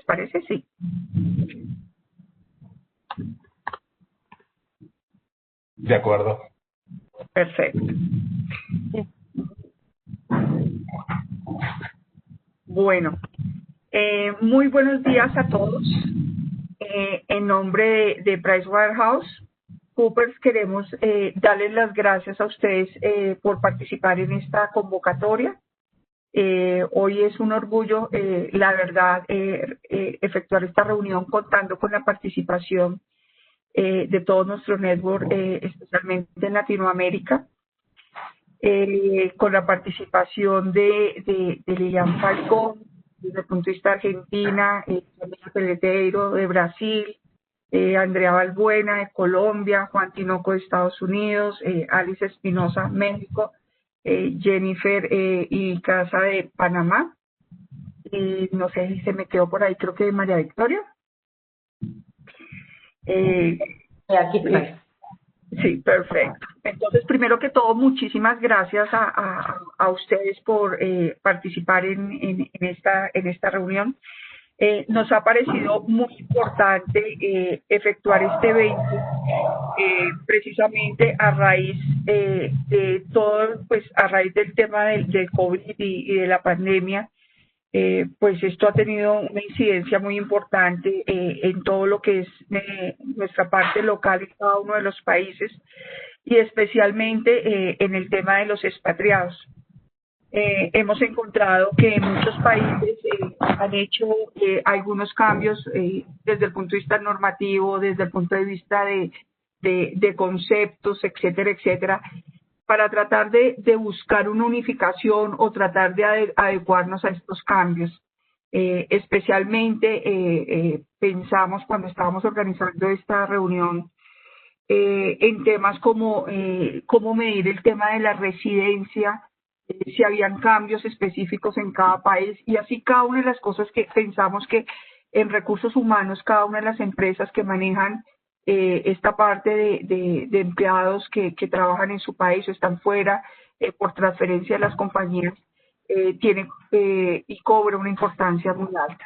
parece? Sí. De acuerdo. Perfecto. Bueno, muy buenos días a todos. En nombre de PricewaterhouseCoopers queremos darles las gracias a ustedes por participar en esta convocatoria. Hoy es un orgullo, la verdad, efectuar esta reunión contando con la participación de todo nuestro network, especialmente en Latinoamérica, con la participación de Lilian Falcón, desde el punto de vista de Argentina, Camila Peleteiro de Brasil, Andrea Balbuena de Colombia, Juan Tinoco de Estados Unidos, Alice Espinosa, México, Jennifer y Casa de Panamá. No sé si se me quedó por ahí, creo que María Victoria. Aquí está. Sí, perfecto. Entonces, primero que todo, muchísimas gracias a ustedes por participar en esta reunión. Nos ha parecido muy importante efectuar este evento precisamente a raíz de todo, pues a raíz del tema del COVID y de la pandemia. Pues esto ha tenido una incidencia muy importante en todo lo que es nuestra parte local en cada uno de los países y especialmente en el tema de los expatriados. Hemos encontrado que en muchos países han hecho algunos cambios desde el punto de vista normativo, desde el punto de vista de conceptos, etcétera, etcétera, para tratar de buscar una unificación o tratar de adecuarnos a estos cambios. Especialmente pensamos cuando estábamos organizando esta reunión en temas como cómo medir el tema de la residencia, si habían cambios específicos en cada país y así cada una de las cosas que pensamos que en recursos humanos, cada una de las empresas que manejan esta parte de empleados que trabajan en su país o están fuera por transferencia de las compañías, tiene y cobra una importancia muy alta.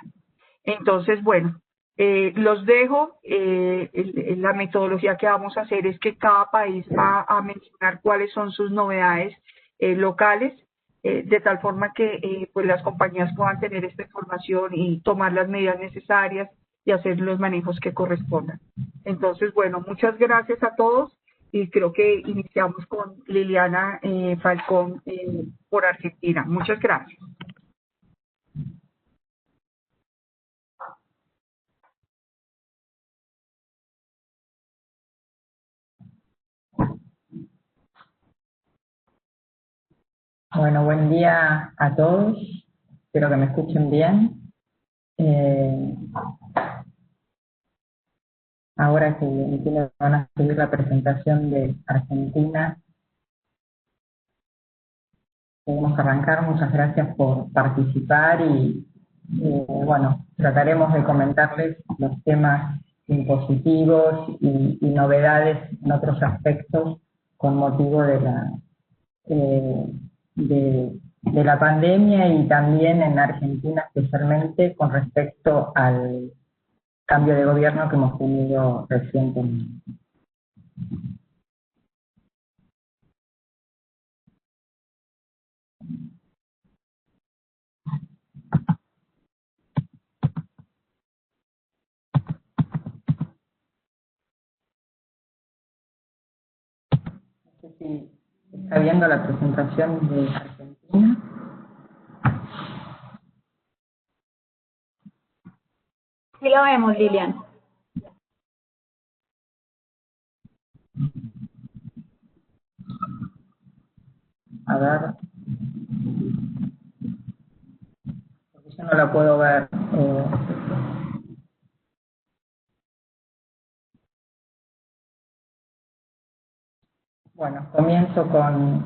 Entonces, bueno, los dejo. La metodología que vamos a hacer es que cada país va a mencionar cuáles son sus novedades locales, de tal forma que pues las compañías puedan tener esta información y tomar las medidas necesarias y hacer los manejos que correspondan. Entonces, bueno, muchas gracias a todos y creo que iniciamos con Liliana Falcón por Argentina. Muchas gracias. Bueno, buen día a todos. Espero que me escuchen bien. Ahora que entiendo que van a seguir la presentación de Argentina, podemos arrancar. Muchas gracias por participar y bueno, trataremos de comentarles los temas impositivos y novedades en otros aspectos con motivo de la pandemia y también en Argentina, especialmente con respecto al cambio de gobierno que hemos tenido recientemente. No sé si está viendo la presentación de Argentina. Sí lo vemos, Lilian. A ver, porque yo no la puedo ver. Bueno, comienzo con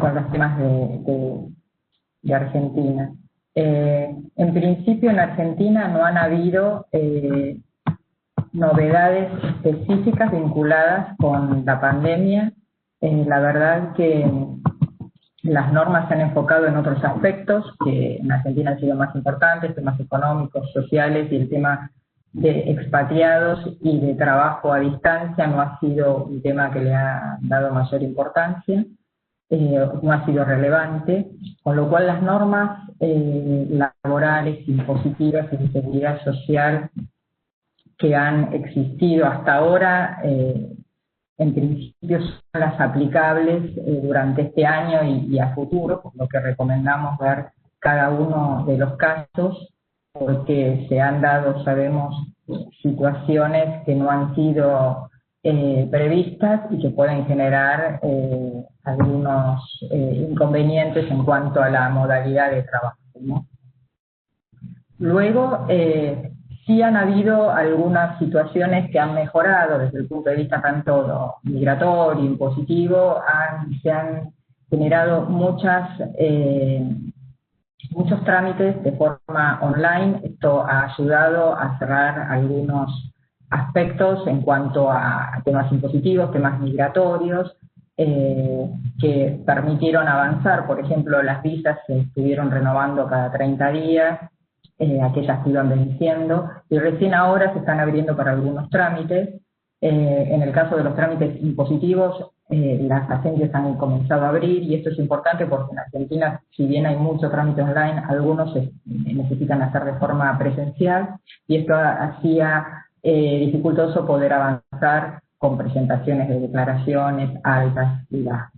los temas de Argentina. En principio en Argentina no han habido novedades específicas vinculadas con la pandemia. La verdad que las normas se han enfocado en otros aspectos que en Argentina han sido más importantes, temas económicos, sociales, y el tema de expatriados y de trabajo a distancia no ha sido un tema que le ha dado mayor importancia, no ha sido relevante, con lo cual las normas laborales, impositivas y de seguridad social que han existido hasta ahora, en principio son las aplicables durante este año y a futuro, por lo que recomendamos ver cada uno de los casos, porque se han dado, sabemos, situaciones que no han sido previstas y que pueden generar algunos inconvenientes en cuanto a la modalidad de trabajo, ¿no? Luego, sí han habido algunas situaciones que han mejorado desde el punto de vista tanto migratorio, impositivo, se han generado muchos trámites de forma online. Esto ha ayudado a cerrar algunos aspectos en cuanto a temas impositivos, temas migratorios, que permitieron avanzar. Por ejemplo, las visas se estuvieron renovando cada 30 días, aquellas que iban venciendo, y recién ahora se están abriendo para algunos trámites. En el caso de los trámites impositivos, las agencias han comenzado a abrir, y esto es importante porque en Argentina, si bien hay mucho trámite online, algunos se necesitan hacer de forma presencial, y esto hacía dificultoso poder avanzar con presentaciones de declaraciones altas y bajas.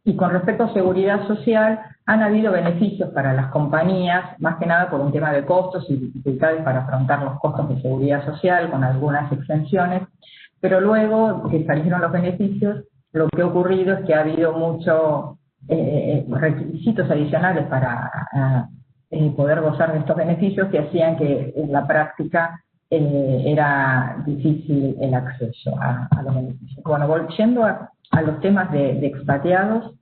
Y con respecto a seguridad social, han habido beneficios para las compañías, más que nada por un tema de costos y dificultades para afrontar los costos de seguridad social, con algunas exenciones, pero luego que salieron los beneficios, lo que ha ocurrido es que ha habido muchos requisitos adicionales para poder gozar de estos beneficios, que hacían que en la práctica era difícil el acceso a los beneficios. Bueno, volviendo a los temas de expatriados,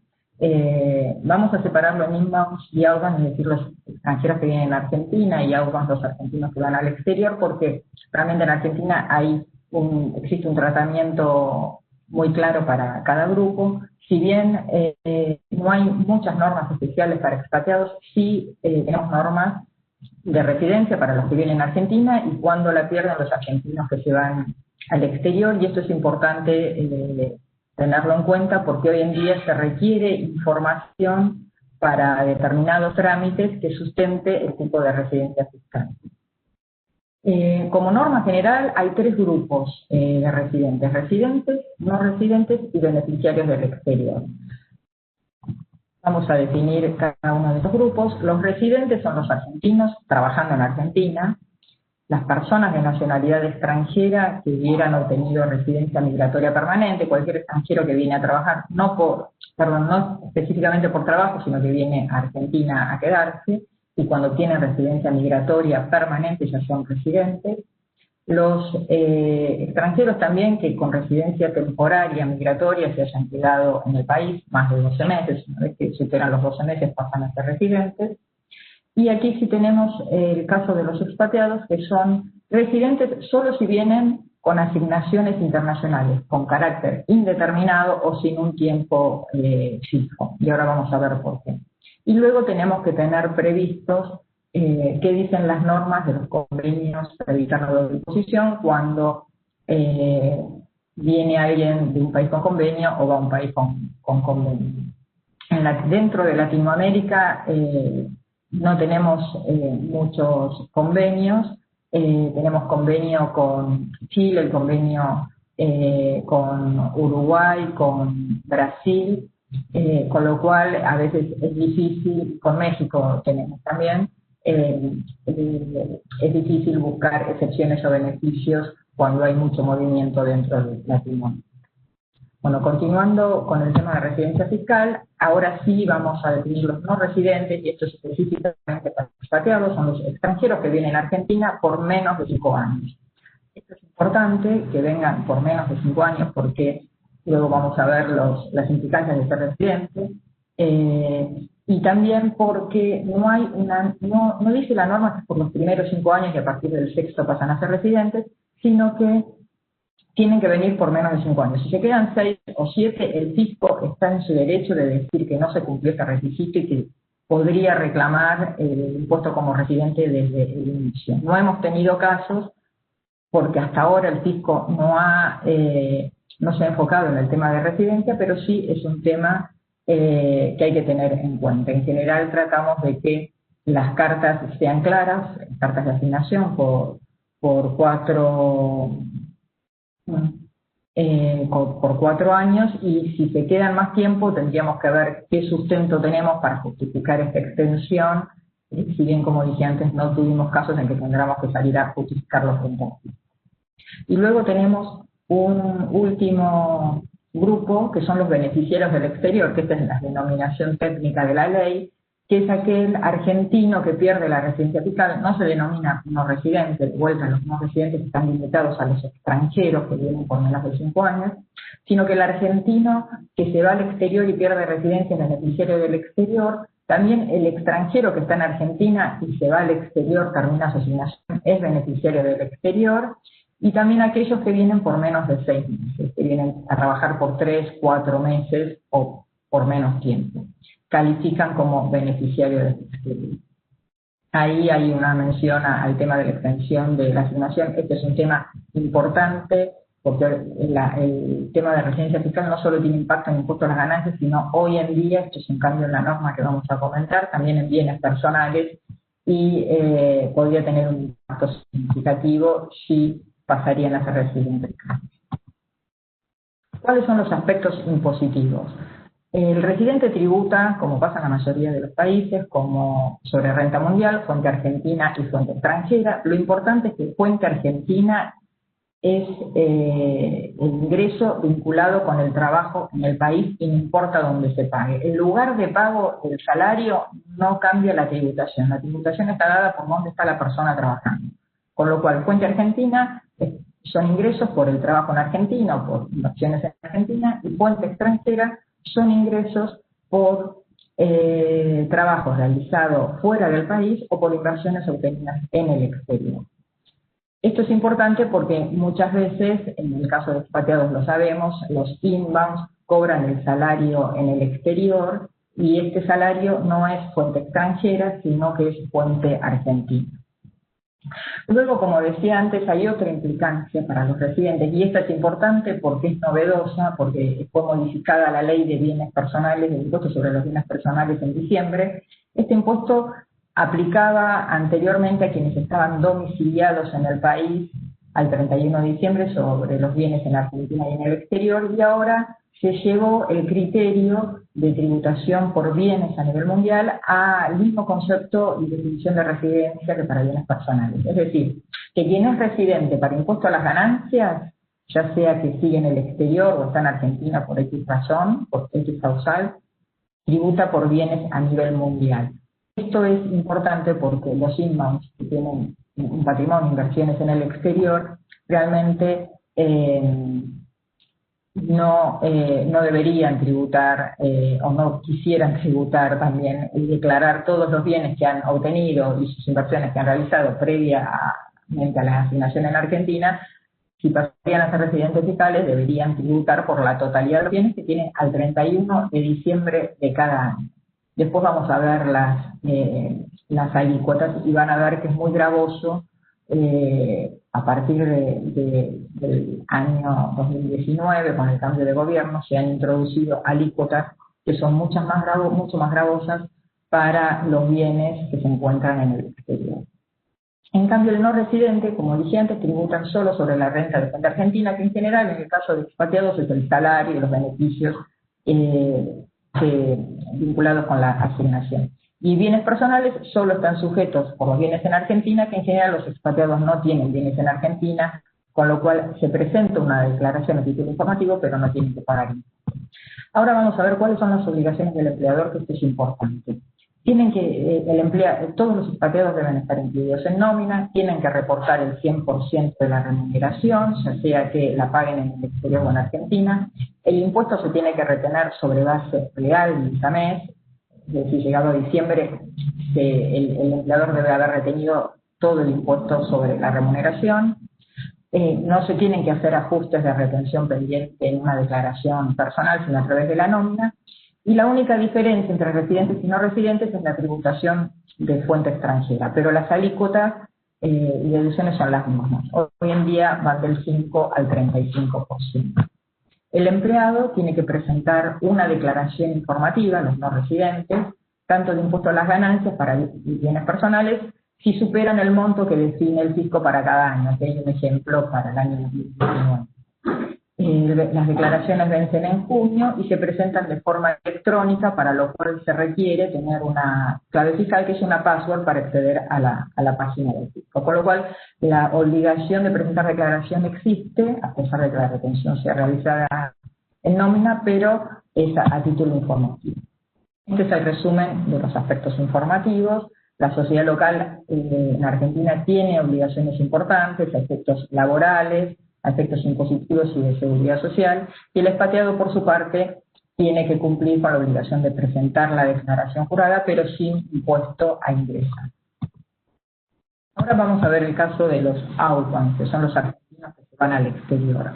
vamos a separarlo en inbounds y outbounds, es decir, los extranjeros que vienen a Argentina, y outbounds los argentinos que van al exterior, porque realmente en Argentina existe un tratamiento muy claro para cada grupo. Si bien no hay muchas normas especiales para expatriados, sí tenemos normas de residencia para los que vienen a Argentina y cuando la pierden los argentinos que se van al exterior, y esto es importante tenerlo en cuenta porque hoy en día se requiere información para determinados trámites que sustente el tipo de residencia fiscal. Como norma general hay tres grupos de residentes: residentes, no residentes y beneficiarios del exterior. Vamos a definir cada uno de estos grupos. Los residentes son los argentinos trabajando en Argentina, las personas de nacionalidad extranjera que hubieran obtenido residencia migratoria permanente, cualquier extranjero que viene a trabajar, no específicamente por trabajo, sino que viene a Argentina a quedarse, y cuando tienen residencia migratoria permanente ya son residentes. Los extranjeros también que con residencia temporaria migratoria se hayan quedado en el país más de 12 meses, una vez que superan los 12 meses pasan a ser residentes. Y aquí sí tenemos el caso de los expatriados, que son residentes solo si vienen con asignaciones internacionales, con carácter indeterminado o sin un tiempo fijo. Y ahora vamos a ver por qué. Y luego tenemos que tener previstos qué dicen las normas de los convenios para evitar la doble imposición cuando viene alguien de un país con convenio o va a un país con convenio. Dentro de Latinoamérica no tenemos muchos convenios. Tenemos convenio con Chile, el convenio con Uruguay, con Brasil, con lo cual a veces es difícil, con México tenemos también, es difícil buscar excepciones o beneficios cuando hay mucho movimiento dentro de Latinoamérica. Bueno, continuando con el tema de residencia fiscal, ahora sí vamos a definir los no residentes, y esto es específicamente para los expatriados, son los extranjeros que vienen a Argentina por menos de 5 años. Esto es importante que vengan por menos de 5 años porque luego vamos a ver las implicancias de ser residente, y también porque no dice la norma que por los primeros 5 años y a partir del sexto pasan a ser residentes, sino que tienen que venir por menos de 5 años. Si se quedan 6 o 7, el fisco está en su derecho de decir que no se cumplió ese requisito y que podría reclamar el impuesto como residente desde el inicio. No hemos tenido casos porque hasta ahora el fisco no se ha enfocado en el tema de residencia, pero sí es un tema que hay que tener en cuenta. En general tratamos de que las cartas sean claras, cartas de asignación por 4 años, y si se quedan más tiempo tendríamos que ver qué sustento tenemos para justificar esta extensión, si bien, como dije antes, no tuvimos casos en que tendríamos que salir a justificarlo frente al fisco. Y luego tenemos un último grupo, que son los beneficiarios del exterior, que esta es la denominación técnica de la ley, que es aquel argentino que pierde la residencia fiscal. No se denomina no residente, de vuelta los no residentes están limitados a los extranjeros que vienen por menos de 5 años, sino que el argentino que se va al exterior y pierde residencia es beneficiario del exterior. También el extranjero que está en Argentina y se va al exterior, termina su asignación, es beneficiario del exterior. Y también aquellos que vienen por menos de 6 meses, que vienen a trabajar por 3, 4 meses o por menos tiempo, califican como beneficiarios del exterior. Ahí hay una mención al tema de la extensión de la asignación. Este es un tema importante porque el tema de residencia fiscal no solo tiene impacto en el impuesto a las ganancias, sino hoy en día, esto es un cambio en la norma que vamos a comentar, también en bienes personales, y podría tener un impacto significativo si pasarían a ser residentes. ¿Cuáles son los aspectos impositivos? El residente tributa, como pasa en la mayoría de los países, como sobre renta mundial, fuente argentina y fuente extranjera. Lo importante es que fuente argentina es el ingreso vinculado con el trabajo en el país y no importa dónde se pague. El lugar de pago del salario no cambia la tributación. La tributación está dada por dónde está la persona trabajando. Con lo cual, fuente argentina son ingresos por el trabajo en Argentina o por inversiones en Argentina, y fuente extranjera son ingresos por trabajo realizado fuera del país o por inversiones obtenidas en el exterior. Esto es importante porque muchas veces, en el caso de expatriados lo sabemos, los inbounds cobran el salario en el exterior y este salario no es fuente extranjera, sino que es fuente argentina. Luego, como decía antes, hay otra implicancia para los residentes, y esta es importante porque es novedosa, porque fue modificada la ley de bienes personales, el impuesto sobre los bienes personales en diciembre. Este impuesto aplicaba anteriormente a quienes estaban domiciliados en el país al 31 de diciembre sobre los bienes en Argentina y en el exterior, y ahora se llevó el criterio de tributación por bienes a nivel mundial al mismo concepto y definición de residencia que para bienes personales. Es decir, que quien es residente para impuesto a las ganancias, ya sea que sigue en el exterior o está en Argentina por X razón, por X causal, tributa por bienes a nivel mundial. Esto es importante porque los inbounds que tienen un patrimonio, inversiones en el exterior, realmente no deberían tributar o no quisieran tributar también y declarar todos los bienes que han obtenido y sus inversiones que han realizado previamente a la asignación en Argentina. Si pasarían a ser residentes fiscales, deberían tributar por la totalidad de los bienes que tienen al 31 de diciembre de cada año. Después vamos a ver las alícuotas y van a ver que es muy gravoso. A partir del año 2019, con el cambio de gobierno, se han introducido alícuotas que son mucho más gravosas para los bienes que se encuentran en el exterior. En cambio, el no residente, como dije antes, tributan solo sobre la renta de fuente argentina, que en general, en el caso de expatriados, es el salario y los beneficios vinculados con la asignación. Y bienes personales solo están sujetos por los bienes en Argentina, que en general los expatriados no tienen bienes en Argentina, con lo cual se presenta una declaración a título informativo, pero no tienen que pagar impuestos. Ahora vamos a ver cuáles son las obligaciones del empleador, que esto es importante. Tienen que, todos los expatriados deben estar incluidos en nómina, tienen que reportar el 100% de la remuneración, ya sea que la paguen en el exterior o en Argentina. El impuesto se tiene que retener sobre base real mes a mes. Es decir, llegado a diciembre, el empleador debe haber retenido todo el impuesto sobre la remuneración. no se tienen que hacer ajustes de retención pendiente en una declaración personal, sino a través de la nómina. Y la única diferencia entre residentes y no residentes es la tributación de fuente extranjera, pero las alícuotas y deducciones son las mismas. Hoy en día van del 5 al 35%. El empleado tiene que presentar una declaración informativa, los no residentes, tanto de impuesto a las ganancias para bienes personales, si superan el monto que define el fisco para cada año. Aquí hay un ejemplo para el año 2019. Las declaraciones vencen en junio y se presentan de forma electrónica, para lo cual se requiere tener una clave fiscal, que es una password para acceder a la página del fisco. Con lo cual, la obligación de presentar declaración existe, a pesar de que la retención sea realizada en nómina, pero es a título informativo. Este es el resumen de los aspectos informativos. La sociedad local en Argentina tiene obligaciones importantes, a efectos laborales, a efectos impositivos y de seguridad social, y el expatriado, por su parte, tiene que cumplir con la obligación de presentar la declaración jurada, pero sin impuesto a ingresar. Ahora vamos a ver el caso de los outbound, que son los argentinos que se van al exterior.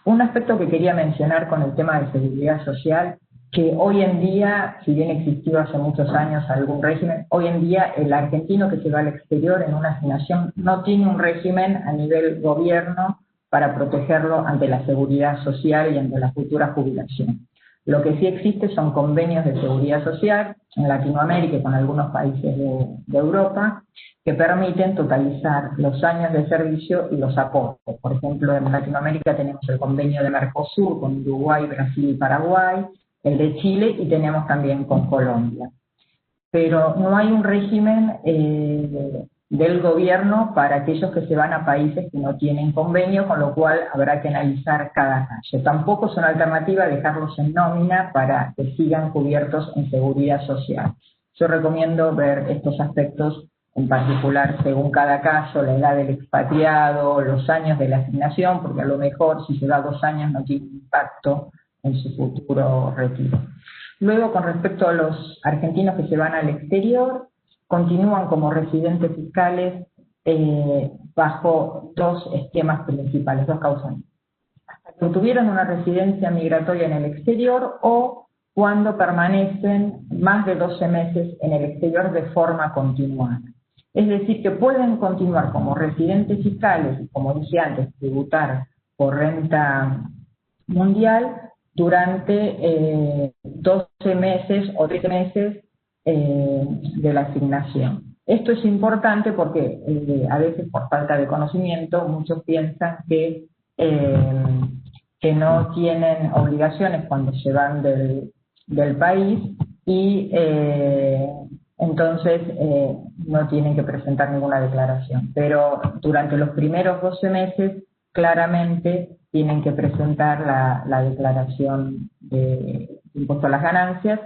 Un aspecto que quería mencionar con el tema de seguridad social, que hoy en día, si bien existió hace muchos años algún régimen, hoy en día el argentino que se va al exterior en una asignación no tiene un régimen a nivel gobierno para protegerlo ante la seguridad social y ante la futura jubilación. Lo que sí existe son convenios de seguridad social en Latinoamérica y con algunos países de Europa que permiten totalizar los años de servicio y los aportes. Por ejemplo, en Latinoamérica tenemos el convenio de Mercosur con Uruguay, Brasil y Paraguay, el de Chile, y tenemos también con Colombia. Pero no hay un régimen del gobierno para aquellos que se van a países que no tienen convenio, con lo cual habrá que analizar cada caso. Tampoco es una alternativa dejarlos en nómina para que sigan cubiertos en seguridad social. Yo recomiendo ver estos aspectos en particular según cada caso, la edad del expatriado, los años de la asignación, porque a lo mejor si se da 2 años no tiene impacto en su futuro retiro. Luego, con respecto a los argentinos que se van al exterior, continúan como residentes fiscales bajo 2 esquemas principales, 2 causas. Hasta que tuvieron una residencia migratoria en el exterior o cuando permanecen más de 12 meses en el exterior de forma continuada. Es decir, que pueden continuar como residentes fiscales y, como dije antes, tributar por renta mundial durante 12 meses o 13 meses de la asignación. Esto es importante porque a veces, por falta de conocimiento, muchos piensan que no tienen obligaciones cuando se van del país y entonces no tienen que presentar ninguna declaración. Pero durante los primeros 12 meses claramente tienen que presentar la declaración de impuesto a las ganancias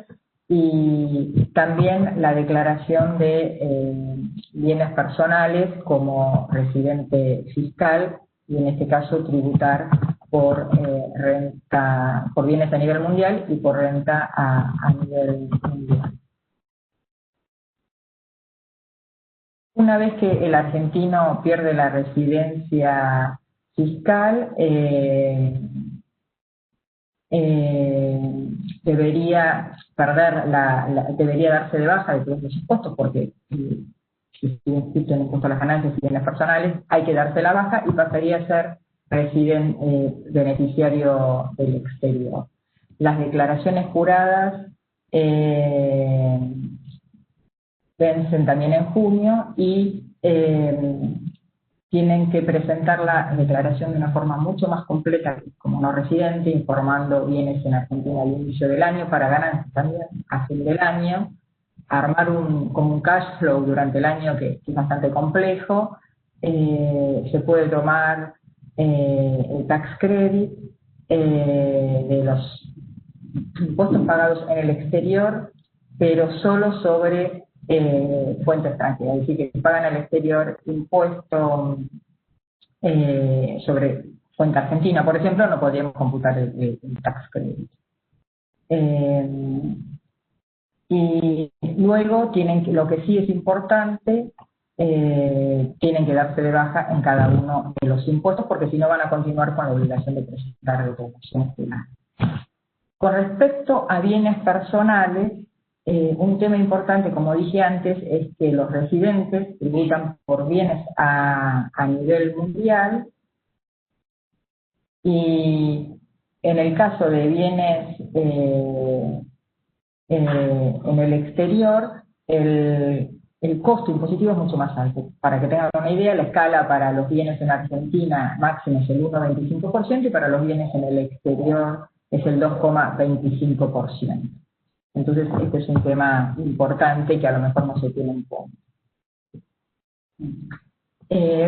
y también la declaración de bienes personales como residente fiscal, y en este caso tributar por renta, por bienes a nivel mundial y por renta a nivel mundial. Una vez que el argentino pierde la residencia fiscal, debería darse de baja de todos los impuestos, porque si estuvo inscrito en impuesto a las ganancias y bienes personales, hay que darse la baja y pasaría a ser beneficiario del exterior. Las declaraciones juradas vencen también en junio y tienen que presentar la declaración de una forma mucho más completa como no residente, informando bienes en Argentina al inicio del año, para ganancias también a fin del año, armar como un cash flow durante el año que es bastante complejo. Se puede tomar el tax credit de los impuestos pagados en el exterior, pero solo sobre fuente extranjera, es decir, que si pagan al exterior impuesto sobre fuente argentina, por ejemplo, no podríamos computar el tax credit. Y luego lo que sí es importante tienen que darse de baja en cada uno de los impuestos, porque si no van a continuar con la obligación de presentar declaraciones finales. Con respecto a bienes personales, un tema importante, como dije antes, es que los residentes tributan por bienes a nivel mundial, y en el caso de bienes en el exterior, el costo impositivo es mucho más alto. Para que tengan una idea, la escala para los bienes en Argentina máximo es el 1,25% y para los bienes en el exterior es el 2,25%. Entonces, este es un tema importante que a lo mejor no se tiene en cuenta.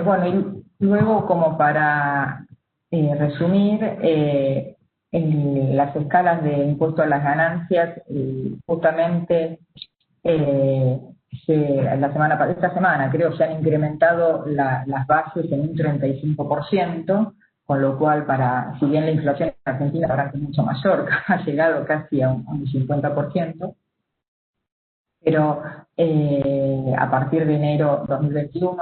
Bueno, y luego, como para resumir, en las escalas de impuesto a las ganancias, justamente esta semana creo se han incrementado las bases en un 35%, con lo cual, si bien la inflación en Argentina ahora es mucho mayor, ha llegado casi a un 50%, pero a partir de enero 2021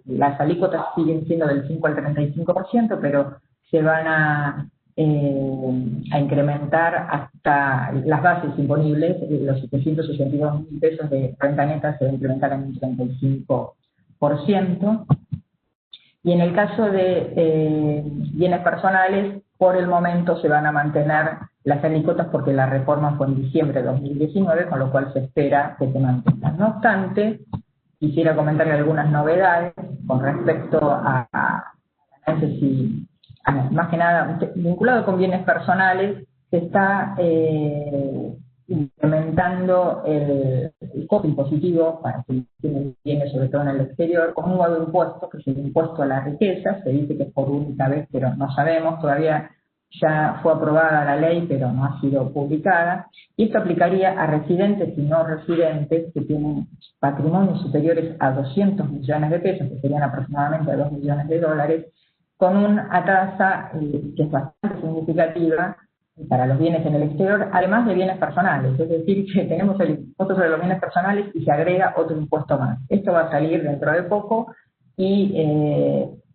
las alícuotas siguen siendo del 5 al 35%, pero se van a incrementar hasta las bases imponibles, los 762.000 pesos de renta neta se va a incrementar en un 35%. Y en el caso de bienes personales, por el momento se van a mantener las alícuotas porque la reforma fue en diciembre de 2019, con lo cual se espera que se mantengan. No obstante, quisiera comentarle algunas novedades con respecto a ganancias y, más que nada, vinculado con bienes personales, se está incrementando el costo impositivo para quienes tienen bienes, sobre todo en el exterior, con un nuevo impuesto, que es el impuesto a la riqueza. Se dice que es por única vez, pero no sabemos, todavía ya fue aprobada la ley, pero no ha sido publicada, y esto aplicaría a residentes y no residentes que tienen patrimonios superiores a 200 millones de pesos, que serían aproximadamente a 2 millones de dólares, con una tasa que es bastante significativa para los bienes en el exterior, además de bienes personales. Es decir, que tenemos el impuesto sobre los bienes personales y se agrega otro impuesto más. Esto va a salir dentro de poco y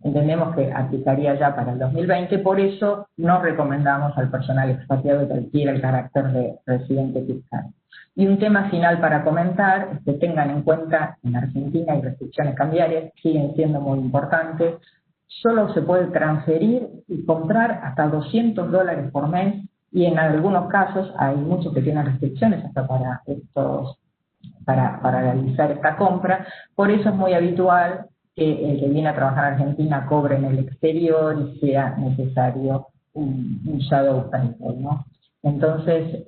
entendemos que aplicaría ya para el 2020, por eso no recomendamos al personal expatriado que adquiera el carácter de residente fiscal. Y un tema final para comentar es que tengan en cuenta en Argentina hay restricciones cambiarias, siguen siendo muy importantes. Solo se puede transferir y comprar hasta $200 por mes, y en algunos casos hay muchos que tienen restricciones hasta para realizar esta compra. Por eso es muy habitual que el que viene a trabajar a Argentina cobre en el exterior y sea necesario un shadow payroll, ¿no? Entonces,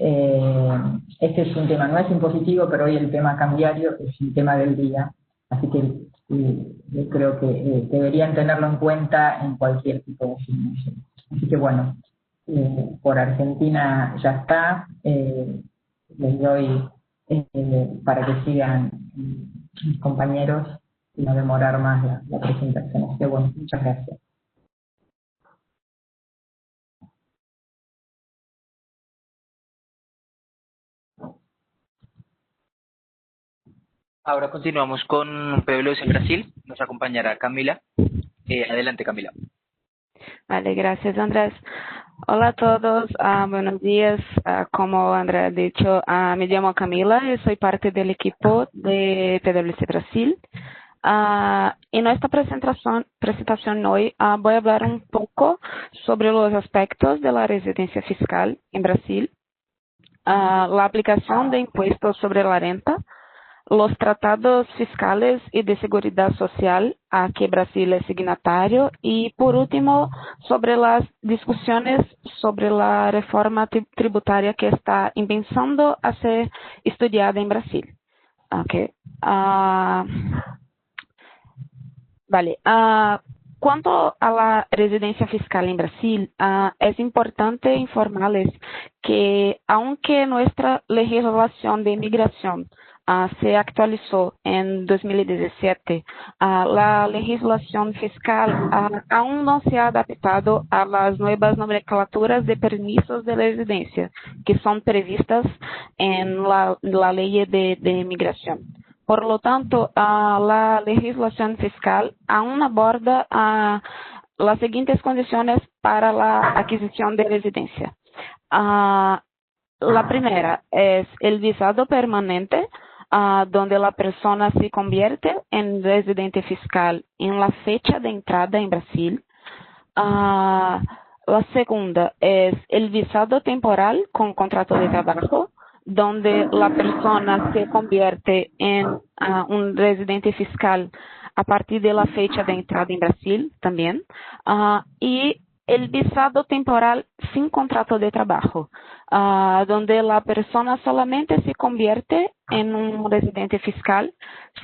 este es un tema, no es impositivo, pero hoy el tema cambiario es un tema del día, así que yo creo que deberían tenerlo en cuenta en cualquier tipo de asignación. Así que bueno, por Argentina ya está, les doy para que sigan mis compañeros y no demorar más la presentación. Así que bueno, muchas gracias. Ahora continuamos con PwC Brasil. Nos acompañará Camila. Adelante, Camila. Vale, gracias, Andrés. Hola a todos, buenos días. Como Andrés ha dicho, me llamo Camila y soy parte del equipo de PwC Brasil. En nuestra presentación hoy voy a hablar un poco sobre los aspectos de la residencia fiscal en Brasil, la aplicación de impuestos sobre la renta, los tratados fiscales y de seguridad social a que Brasil es signatario, y por último sobre las discusiones sobre la reforma tributaria que está empezando a ser estudiada en Brasil. Okay. Vale. Cuanto a la residencia fiscal en Brasil, es importante informarles que aunque nuestra legislación de inmigración se actualizó en 2017, la legislación fiscal aún no se ha adaptado a las nuevas nomenclaturas de permisos de residencia que son previstas en la ley de inmigración. Por lo tanto, la legislación fiscal aún aborda las siguientes condiciones para la adquisición de residencia. La primera es el visado permanente, donde la persona se convierte en residente fiscal en la fecha de entrada en Brasil. La segunda es el visado temporal con contrato de trabajo, donde la persona se convierte en un residente fiscal a partir de la fecha de entrada en Brasil también. Y el visado temporal sin contrato de trabajo, donde la persona solamente se convierte en un residente fiscal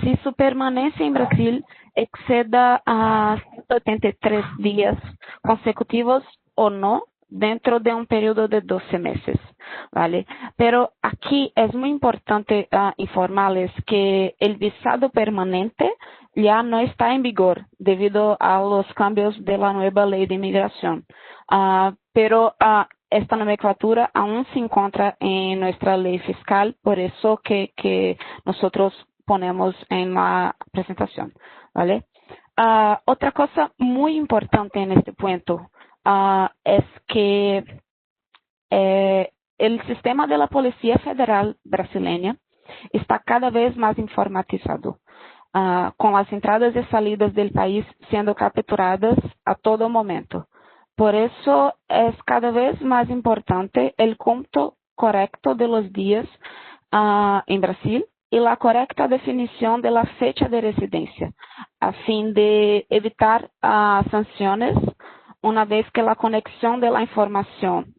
si su permanencia en Brasil exceda a 183 días consecutivos o no dentro de un periodo de 12 meses, ¿vale? Pero aquí es muy importante informarles que el visado permanente ya no está en vigor debido a los cambios de la nueva ley de inmigración. Pero esta nomenclatura aún se encuentra en nuestra ley fiscal, por eso que nosotros ponemos en la presentación, ¿vale? Otra cosa muy importante en este punto es que el sistema de la Policía Federal brasileña está cada vez más informatizado, con las entradas y salidas del país siendo capturadas a todo momento. Por eso es cada vez más importante el cómputo correcto de los días en Brasil y la correcta definición de la fecha de residencia, a fin de evitar sanciones una vez que la conexión de la información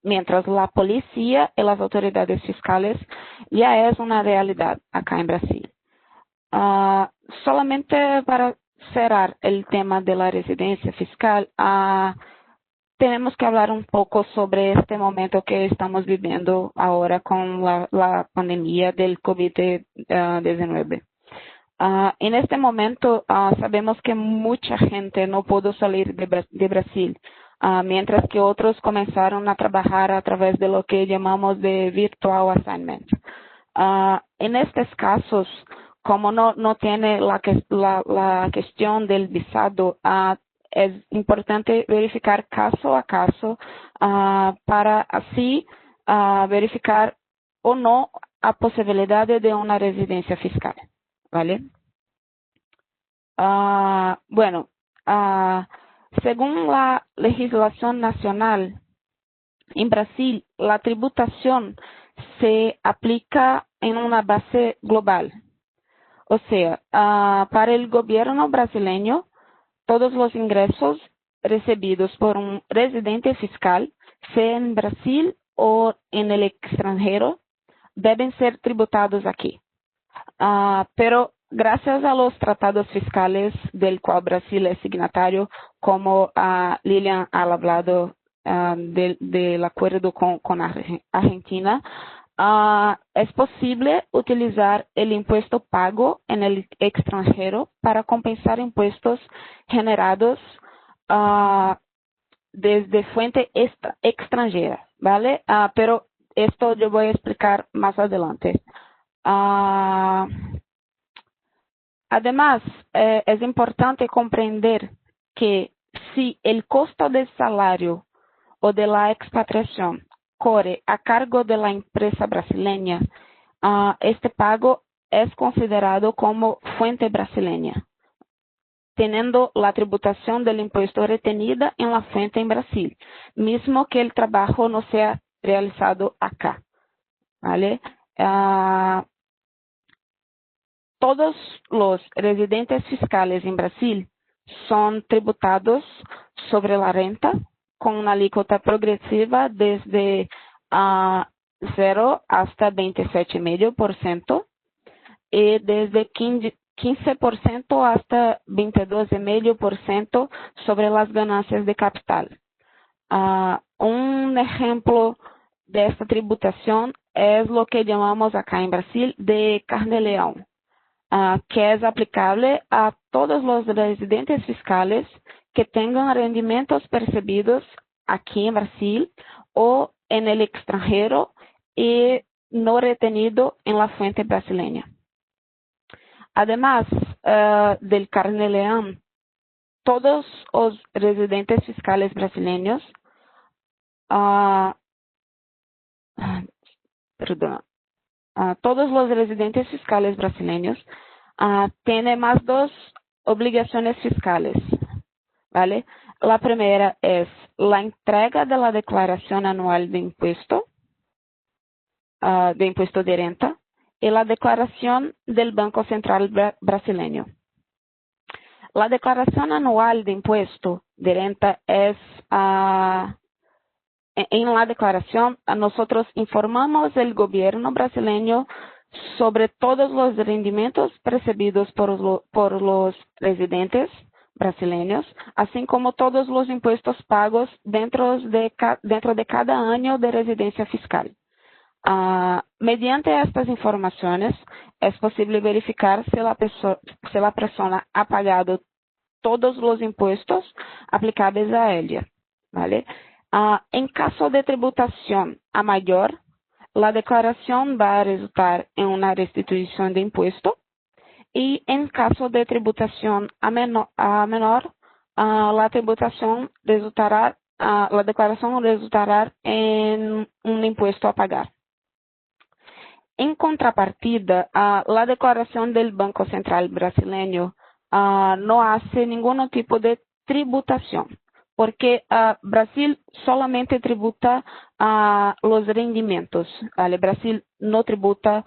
mientras la policía y las autoridades fiscales ya es una realidad acá en Brasil. Solamente para cerrar el tema de la residencia fiscal, tenemos que hablar un poco sobre este momento que estamos viviendo ahora con la pandemia del COVID-19. En este momento sabemos que mucha gente no pudo salir de Brasil, mientras que otros comenzaron a trabajar a través de lo que llamamos de virtual assignment. En estos casos, como no tiene la cuestión del visado, es importante verificar caso a caso para así verificar o no a posibilidad de una residencia fiscal, ¿vale? Bueno, según la legislación nacional, en Brasil la tributación se aplica en una base global. O sea, para el gobierno brasileño, todos los ingresos recibidos por un residente fiscal, sea en Brasil o en el extranjero, deben ser tributados aquí. Pero gracias a los tratados fiscales del cual Brasil es signatario, como Lilian ha hablado del acuerdo con Argentina, es posible utilizar el impuesto pago en el extranjero para compensar impuestos generados desde fuente extranjera, ¿vale? Pero esto yo voy a explicar más adelante. Además, es importante comprender que si el costo del salario o de la expatriación corre a cargo de la empresa brasileña, este pago es considerado como fuente brasileña, teniendo la tributación del impuesto retenida en la fuente en Brasil, mismo que el trabajo no sea realizado acá, ¿vale? Todos los residentes fiscales en Brasil son tributados sobre la renta con una alícuota progresiva desde 0 hasta 27,5% y desde 15% hasta 22,5% sobre las ganancias de capital. Un ejemplo de esta tributación es lo que llamamos acá en Brasil de carne-león, que es aplicable a todos los residentes fiscales que tengan rendimentos percibidos aquí en Brasil o en el extranjero y no retenido en la fuente brasileña. Además del carnê leão, todos os residentes fiscales brasileños, todos los residentes fiscales brasileños tienen más dos obligaciones fiscales, ¿vale? La primera es la entrega de la declaración anual de impuesto de renta y la declaración del Banco Central brasileño. La declaración anual de impuesto de renta es, en la declaración nosotros informamos al gobierno brasileño sobre todos los rendimientos percibidos por los residentes brasileños, así como todos los impuestos pagos dentro de cada año de residencia fiscal. Mediante estas informaciones es posible verificar si la persona ha pagado todos los impuestos aplicables a ella, ¿vale? En caso de tributación a mayor, la declaración va a resultar en una restitución de impuesto, y en caso de tributación a menor, la declaración resultará en un impuesto a pagar. En contrapartida, la declaración del Banco Central brasileño no hace ningún tipo de tributación, porque Brasil solamente tributa los rendimientos, ¿vale? Brasil no tributa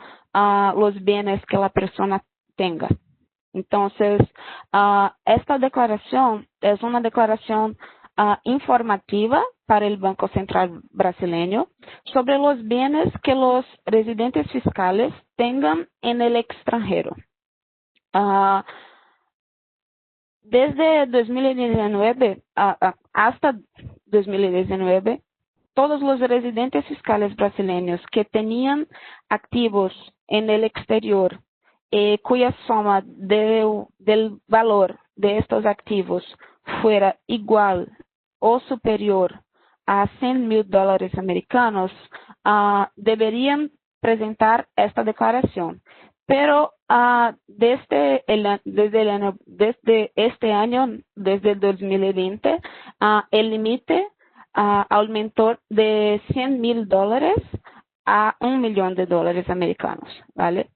los bienes que la persona tenga. Entonces, esta declaración es una declaración informativa para el Banco Central brasileño sobre los bienes que los residentes fiscales tengan en el extranjero. Desde 2019 hasta 2019, todos los residentes fiscales brasileños que tenían activos en el exterior cuya suma del valor de estos activos fuera igual o superior a $100,000 americanos, deberían presentar esta declaración. Pero desde este año, desde 2020, el límite aumentó de $100,000 a $1 millón americanos, ¿vale?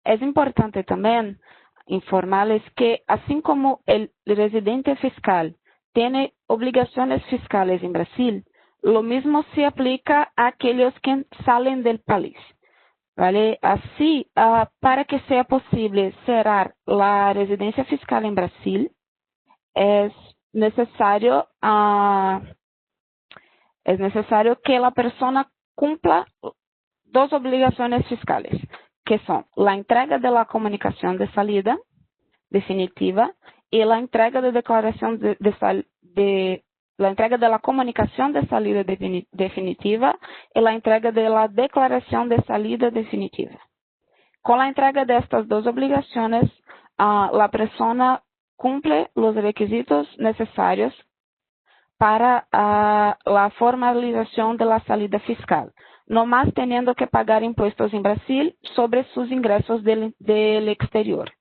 Es importante también informarles que, así como el residente fiscal tiene obligaciones fiscales en Brasil, lo mismo se aplica a aquellos que salen del país, ¿vale? Así, para que sea posible cerrar la residencia fiscal en Brasil, es necesario que la persona cumpla dos obligaciones fiscales, que son la entrega de la comunicación de salida definitiva y la entrega de declaración la entrega de la comunicación de salida definitiva y la entrega de la declaración de salida definitiva. Con la entrega de estas dos obligaciones, la persona cumple los requisitos necesarios para la formalización de la salida fiscal, no más teniendo que pagar impuestos en Brasil sobre sus ingresos del exterior.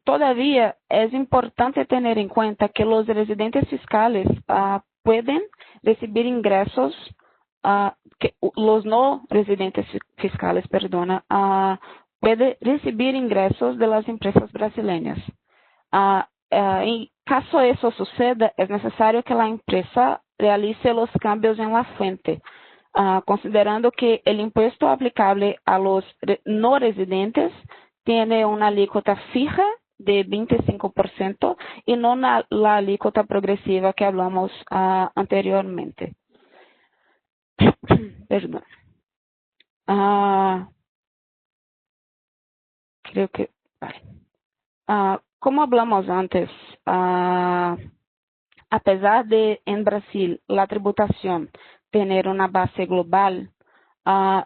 Todavía es importante tener en cuenta que los residentes fiscales pueden recibir ingresos, los no residentes fiscales, pueden recibir ingresos de las empresas brasileñas. En caso eso suceda, es necesario que la empresa realice los cambios en la fuente, considerando que el impuesto aplicable a los no residentes tiene una alícuota fija de 25% y no la alícuota progresiva que hablamos anteriormente. Perdón. Creo que... Vale. Como hablamos antes, a pesar de en Brasil la tributación tener una base global,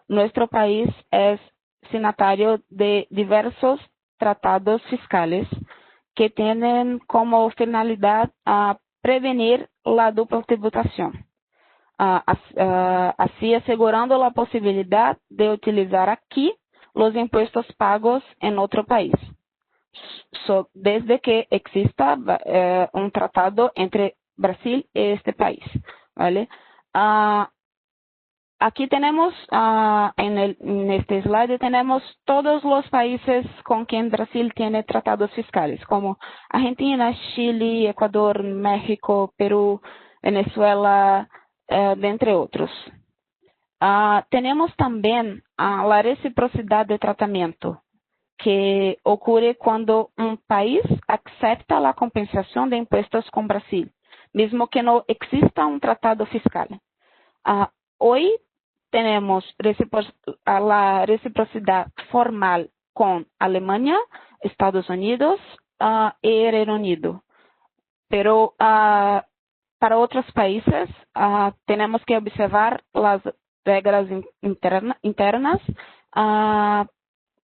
nuestro país es signatario de diversos tratados fiscales que tienen como finalidad prevenir la dupla tributación, así asegurando la posibilidad de utilizar aquí los impuestos pagos en otro país. Desde que exista un tratado entre Brasil y este país, ¿vale? Aquí tenemos, en este slide tenemos todos los países con quien Brasil tiene tratados fiscales, como Argentina, Chile, Ecuador, México, Perú, Venezuela, de entre otros. Tenemos también la reciprocidad de tratamiento, que ocurre cuando un país acepta la compensación de impuestos con Brasil, mismo que no exista un tratado fiscal. Hoy tenemos la reciprocidad formal con Alemania, Estados Unidos y Reino Unido. Pero para otros países tenemos que observar las reglas internas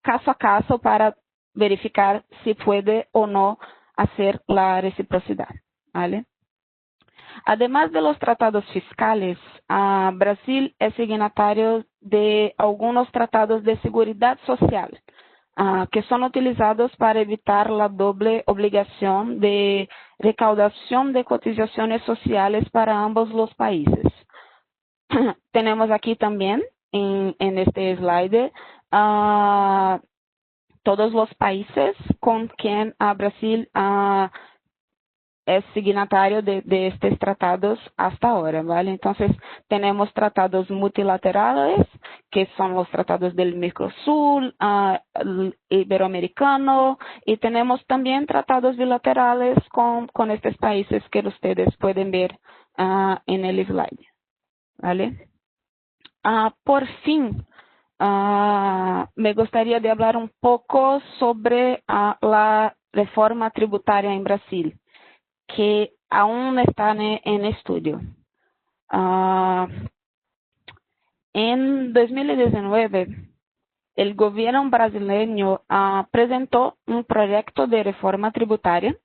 caso a caso para verificar si puede o no hacer la reciprocidad, ¿vale? Además de los tratados fiscales, Brasil es signatario de algunos tratados de seguridad social que son utilizados para evitar la doble obligación de recaudación de cotizaciones sociales para ambos los países. Tenemos aquí también en este slide todos los países con quien Brasil es signatario de estos tratados hasta ahora, ¿vale? Entonces, tenemos tratados multilaterales, que son los tratados del Mercosur, el Iberoamericano, y tenemos también tratados bilaterales con estos países que ustedes pueden ver en el slide, ¿vale? Por fin, me gustaría de hablar un poco sobre la reforma tributaria en Brasil, que aún está en estudio. En 2019, el gobierno brasileño presentó un proyecto de reforma tributaria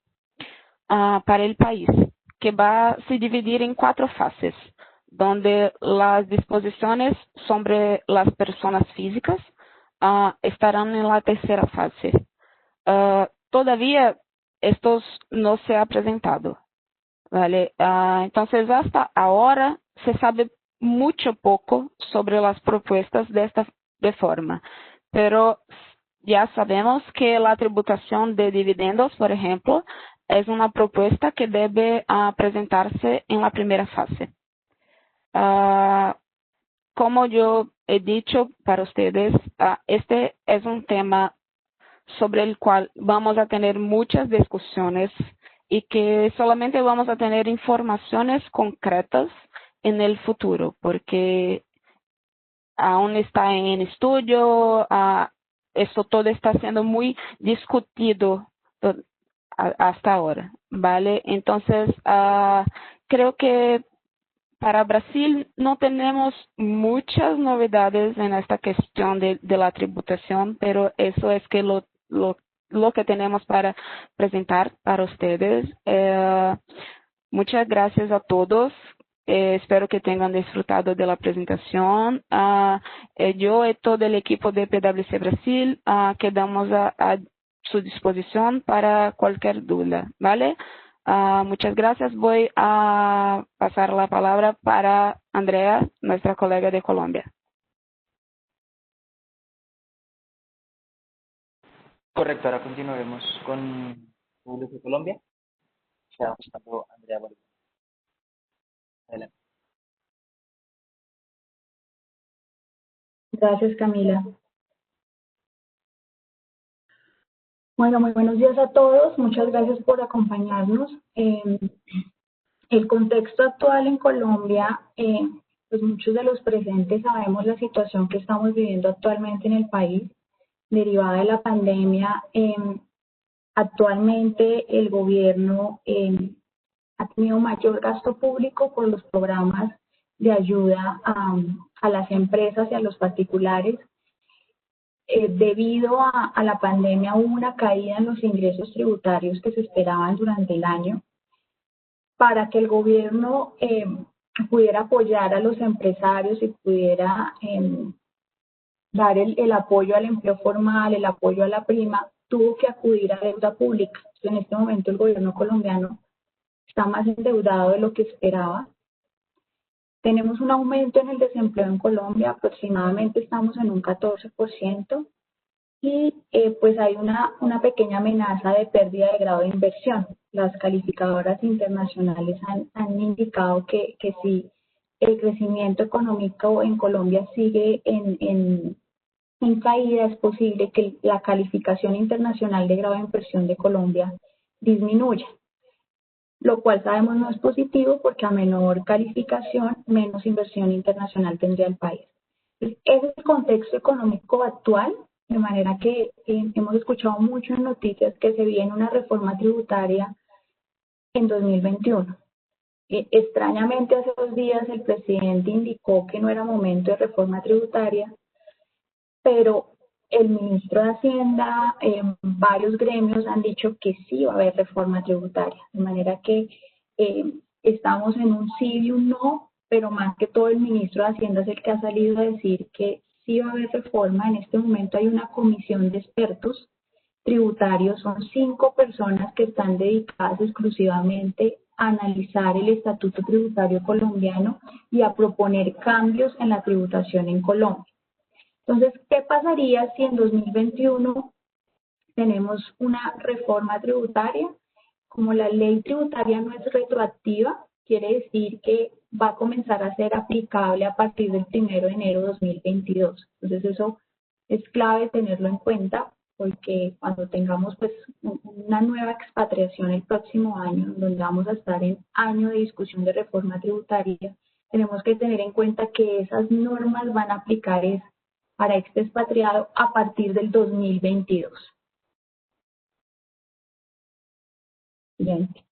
para el país, que va a se dividir en 4 fases, donde las disposiciones sobre las personas físicas estarán en la tercera fase. Todavía estos no se ha presentado, ¿vale? Entonces, hasta ahora se sabe mucho poco sobre las propuestas de esta reforma, pero ya sabemos que la tributación de dividendos, por ejemplo, es una propuesta que debe presentarse en la primera fase. Como yo he dicho para ustedes, este es un tema sobre el cual vamos a tener muchas discusiones y que solamente vamos a tener informaciones concretas en el futuro, porque aún está en estudio, esto todo está siendo muy discutido hasta ahora, ¿vale? Entonces, creo que para Brasil no tenemos muchas novedades en esta cuestión de la tributación, pero eso es que lo que tenemos para presentar para ustedes. Muchas gracias a todos. Espero que tengan disfrutado de la presentación. Yo y todo el equipo de PwC Brasil quedamos a su disposición para cualquier duda, ¿vale? Muchas gracias. Voy a pasar la palabra para Andrea, nuestra colega de Colombia. Correcto, ahora continuaremos con PwC Colombia. Ya estamos Andrea Bolívar. Adelante. Gracias, Camila. Bueno, muy buenos días a todos. Muchas gracias por acompañarnos. El contexto actual en Colombia, pues muchos de los presentes sabemos la situación que estamos viviendo actualmente en el país, derivada de la pandemia. Actualmente el gobierno ha tenido mayor gasto público por los programas de ayuda a las empresas y a los particulares. Debido a la pandemia hubo una caída en los ingresos tributarios que se esperaban durante el año. Para que el gobierno pudiera apoyar a los empresarios y pudiera dar el apoyo al empleo formal, el apoyo a la prima, tuvo que acudir a deuda pública. Entonces, en este momento el gobierno colombiano está más endeudado de lo que esperaba. Tenemos un aumento en el desempleo en Colombia, aproximadamente estamos en un 14%, y pues hay una pequeña amenaza de pérdida de grado de inversión. Las calificadoras internacionales han indicado que si el crecimiento económico en Colombia sigue en caída, es posible que la calificación internacional de grado de inversión de Colombia disminuya, lo cual sabemos no es positivo porque a menor calificación, menos inversión internacional tendría el país. Ese es el contexto económico actual, de manera que hemos escuchado mucho en noticias que se viene una reforma tributaria en 2021. Extrañamente, hace 2 días el presidente indicó que no era momento de reforma tributaria, pero el ministro de Hacienda, varios gremios han dicho que sí va a haber reforma tributaria, de manera que estamos en un sí y un no, pero más que todo el ministro de Hacienda es el que ha salido a decir que sí va a haber reforma. En este momento hay una comisión de expertos tributarios, son 5 personas que están dedicadas exclusivamente a analizar el estatuto tributario colombiano y a proponer cambios en la tributación en Colombia. Entonces, ¿qué pasaría si en 2021 tenemos una reforma tributaria? Como la ley tributaria no es retroactiva, quiere decir que va a comenzar a ser aplicable a partir del 1 de enero de 2022. Entonces, eso es clave tenerlo en cuenta, porque cuando tengamos pues una nueva expatriación el próximo año, donde vamos a estar en año de discusión de reforma tributaria, tenemos que tener en cuenta que esas normas van a aplicar para este expatriado a partir del 2022. Siguiente.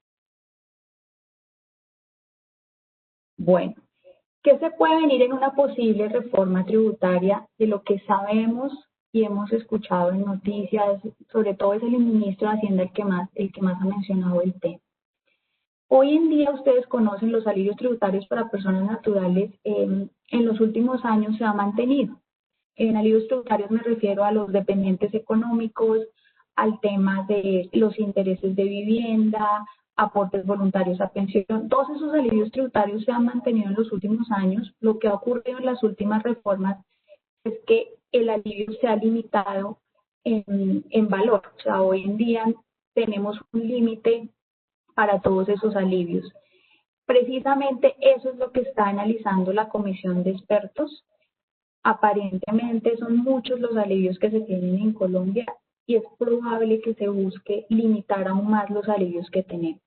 Bueno, ¿qué se puede venir en una posible reforma tributaria? De lo que sabemos y hemos escuchado en noticias, sobre todo es el ministro de Hacienda el que más ha mencionado el tema. Hoy en día ustedes conocen los alivios tributarios para personas naturales, en los últimos años se ha mantenido. En alivios tributarios me refiero a los dependientes económicos, al tema de los intereses de vivienda, aportes voluntarios a pensión. Todos esos alivios tributarios se han mantenido en los últimos años. Lo que ha ocurrido en las últimas reformas es que el alivio se ha limitado en valor. O sea, hoy en día tenemos un límite para todos esos alivios. Precisamente eso es lo que está analizando la comisión de expertos. Aparentemente son muchos los alivios que se tienen en Colombia y es probable que se busque limitar aún más los alivios que tenemos.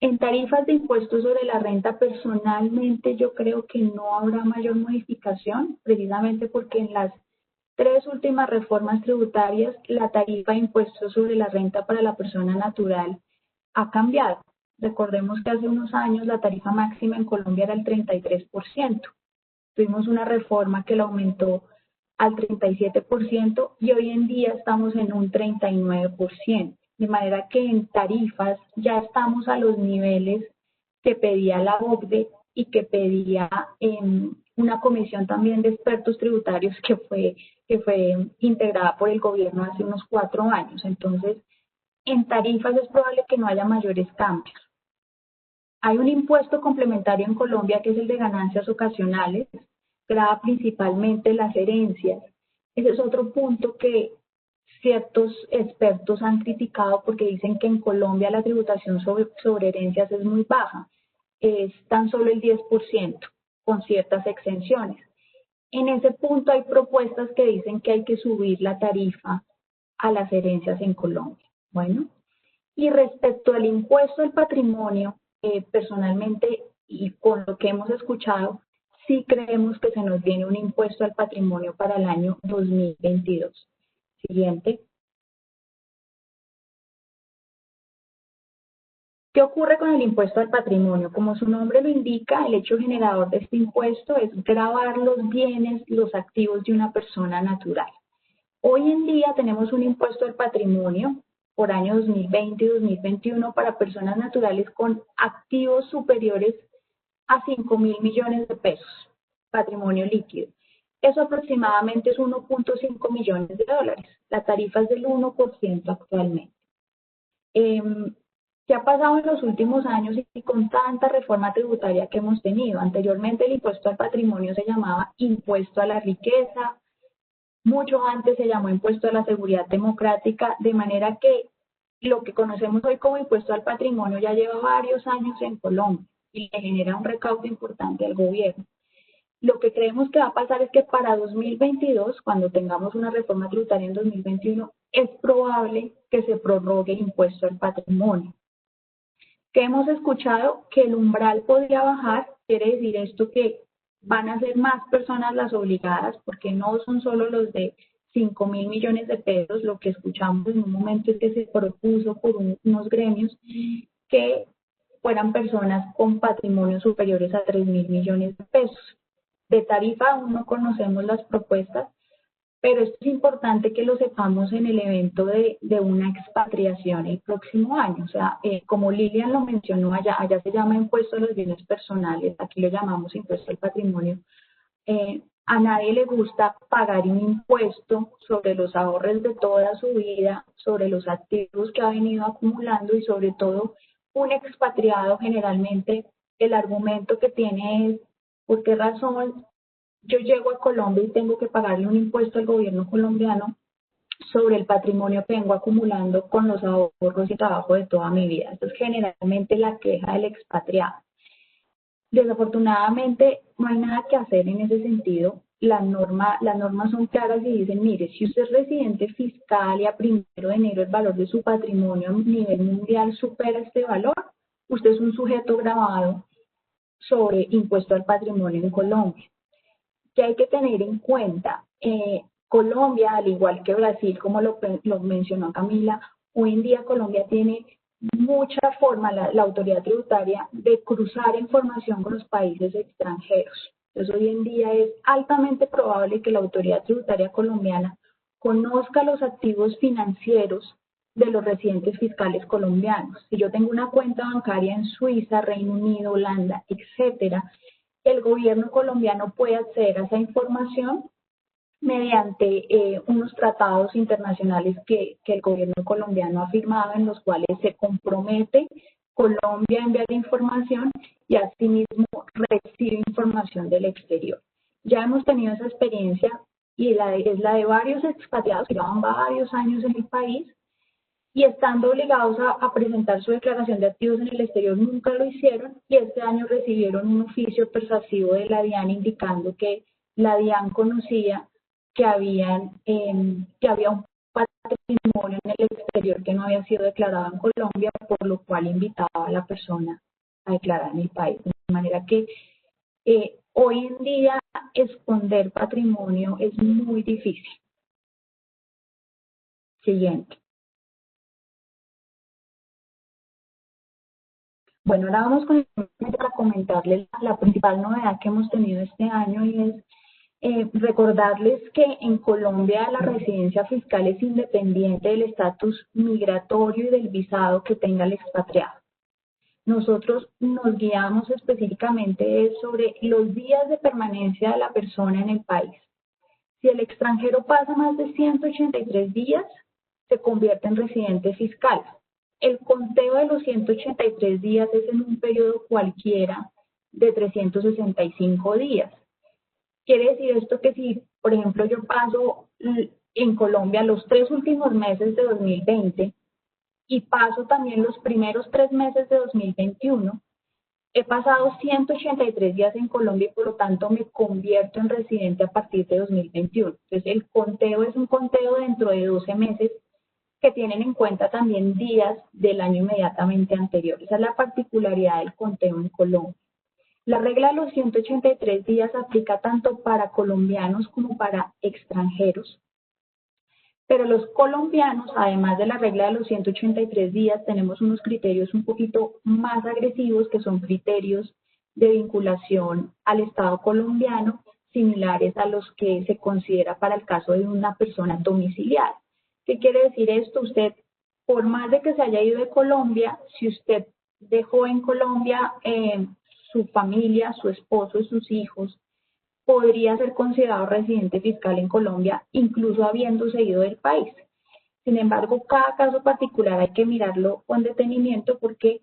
En tarifas de impuestos sobre la renta, personalmente yo creo que no habrá mayor modificación, precisamente porque en las 3 últimas reformas tributarias la tarifa de impuestos sobre la renta para la persona natural ha cambiado. Recordemos que hace unos años la tarifa máxima en Colombia era el 33%. Tuvimos una reforma que la aumentó al 37% y hoy en día estamos en un 39%. De manera que en tarifas ya estamos a los niveles que pedía la OCDE y que pedía una comisión también de expertos tributarios que fue integrada por el gobierno hace unos 4 años. Entonces, en tarifas es probable que no haya mayores cambios. Hay un impuesto complementario en Colombia que es el de ganancias ocasionales, grava principalmente las herencias. Ese es otro punto que ciertos expertos han criticado porque dicen que en Colombia la tributación sobre herencias es muy baja, es tan solo el 10%, con ciertas exenciones. En ese punto hay propuestas que dicen que hay que subir la tarifa a las herencias en Colombia. Bueno, y respecto al impuesto al patrimonio, personalmente y con lo que hemos escuchado, sí creemos que se nos viene un impuesto al patrimonio para el año 2022. Siguiente. ¿Qué ocurre con el impuesto al patrimonio? Como su nombre lo indica, el hecho generador de este impuesto es gravar los bienes, los activos de una persona natural. Hoy en día tenemos un impuesto al patrimonio por año 2020 y 2021 para personas naturales con activos superiores a 5.000 millones de pesos, patrimonio líquido. Eso aproximadamente es 1.5 millones de dólares. La tarifa es del 1% actualmente. ¿Qué ha pasado en los últimos años y con tanta reforma tributaria que hemos tenido? Anteriormente el impuesto al patrimonio se llamaba impuesto a la riqueza, mucho antes se llamó impuesto a la seguridad democrática, de manera que lo que conocemos hoy como impuesto al patrimonio ya lleva varios años en Colombia y le genera un recaudo importante al gobierno. Lo que creemos que va a pasar es que para 2022, cuando tengamos una reforma tributaria en 2021, es probable que se prorrogue el impuesto al patrimonio. Que hemos escuchado que el umbral podría bajar, quiere decir esto que van a ser más personas las obligadas, porque no son solo los de 5.000 millones de pesos. Lo que escuchamos en un momento es que se propuso por unos gremios que fueran personas con patrimonios superiores a 3.000 millones de pesos. De tarifa aún no conocemos las propuestas, pero esto es importante que lo sepamos en el evento de una expatriación el próximo año. O sea, como Lilian lo mencionó, allá se llama impuesto a los bienes personales, aquí lo llamamos impuesto al patrimonio. A nadie le gusta pagar un impuesto sobre los ahorros de toda su vida, sobre los activos que ha venido acumulando y sobre todo un expatriado generalmente el argumento que tiene es ¿por qué razón yo llego a Colombia y tengo que pagarle un impuesto al gobierno colombiano sobre el patrimonio que vengo acumulando con los ahorros y trabajo de toda mi vida? Esto es generalmente la queja del expatriado. Desafortunadamente no hay nada que hacer en ese sentido. Las normas son claras y dicen, mire, si usted es residente fiscal y a 1 de enero el valor de su patrimonio a nivel mundial supera este valor, usted es un sujeto gravado sobre impuesto al patrimonio en Colombia. Que hay que tener en cuenta, Colombia, al igual que Brasil, como lo mencionó Camila, hoy en día Colombia tiene mucha forma, la autoridad tributaria, de cruzar información con los países extranjeros. Entonces, hoy en día es altamente probable que la autoridad tributaria colombiana conozca los activos financieros de los residentes fiscales colombianos. Si yo tengo una cuenta bancaria en Suiza, Reino Unido, Holanda, etcétera, el gobierno colombiano puede acceder a esa información mediante unos tratados internacionales que el gobierno colombiano ha firmado, en los cuales se compromete Colombia a enviar información y asimismo recibe información del exterior. Ya hemos tenido esa experiencia y es la de varios expatriados que llevan varios años en el país y estando obligados a presentar su declaración de activos en el exterior, nunca lo hicieron y este año recibieron un oficio persuasivo de la DIAN indicando que la DIAN conocía que había un patrimonio en el exterior que no había sido declarado en Colombia, por lo cual invitaba a la persona a declarar en el país. De manera que hoy en día esconder patrimonio es muy difícil. Siguiente. Bueno, ahora vamos con el para comentarles la principal novedad que hemos tenido este año y es recordarles que en Colombia la residencia fiscal es independiente del estatus migratorio y del visado que tenga el expatriado. Nosotros nos guiamos específicamente sobre los días de permanencia de la persona en el país. Si el extranjero pasa más de 183 días, se convierte en residente fiscal. El conteo de los 183 días es en un periodo cualquiera de 365 días. Quiere decir esto que si, por ejemplo, yo paso en Colombia los 3 últimos meses de 2020 y paso también los primeros 3 meses de 2021, he pasado 183 días en Colombia y por lo tanto me convierto en residente a partir de 2021. Entonces el conteo es un conteo dentro de 12 meses que tienen en cuenta también días del año inmediatamente anterior. Esa es la particularidad del conteo en Colombia. La regla de los 183 días aplica tanto para colombianos como para extranjeros, pero los colombianos, además de la regla de los 183 días, tenemos unos criterios un poquito más agresivos, que son criterios de vinculación al Estado colombiano, similares a los que se considera para el caso de una persona domiciliada. ¿Qué quiere decir esto? Usted, por más de que se haya ido de Colombia, si usted dejó en Colombia su familia, su esposo y sus hijos, podría ser considerado residente fiscal en Colombia, incluso habiéndose ido del país. Sin embargo, cada caso particular hay que mirarlo con detenimiento porque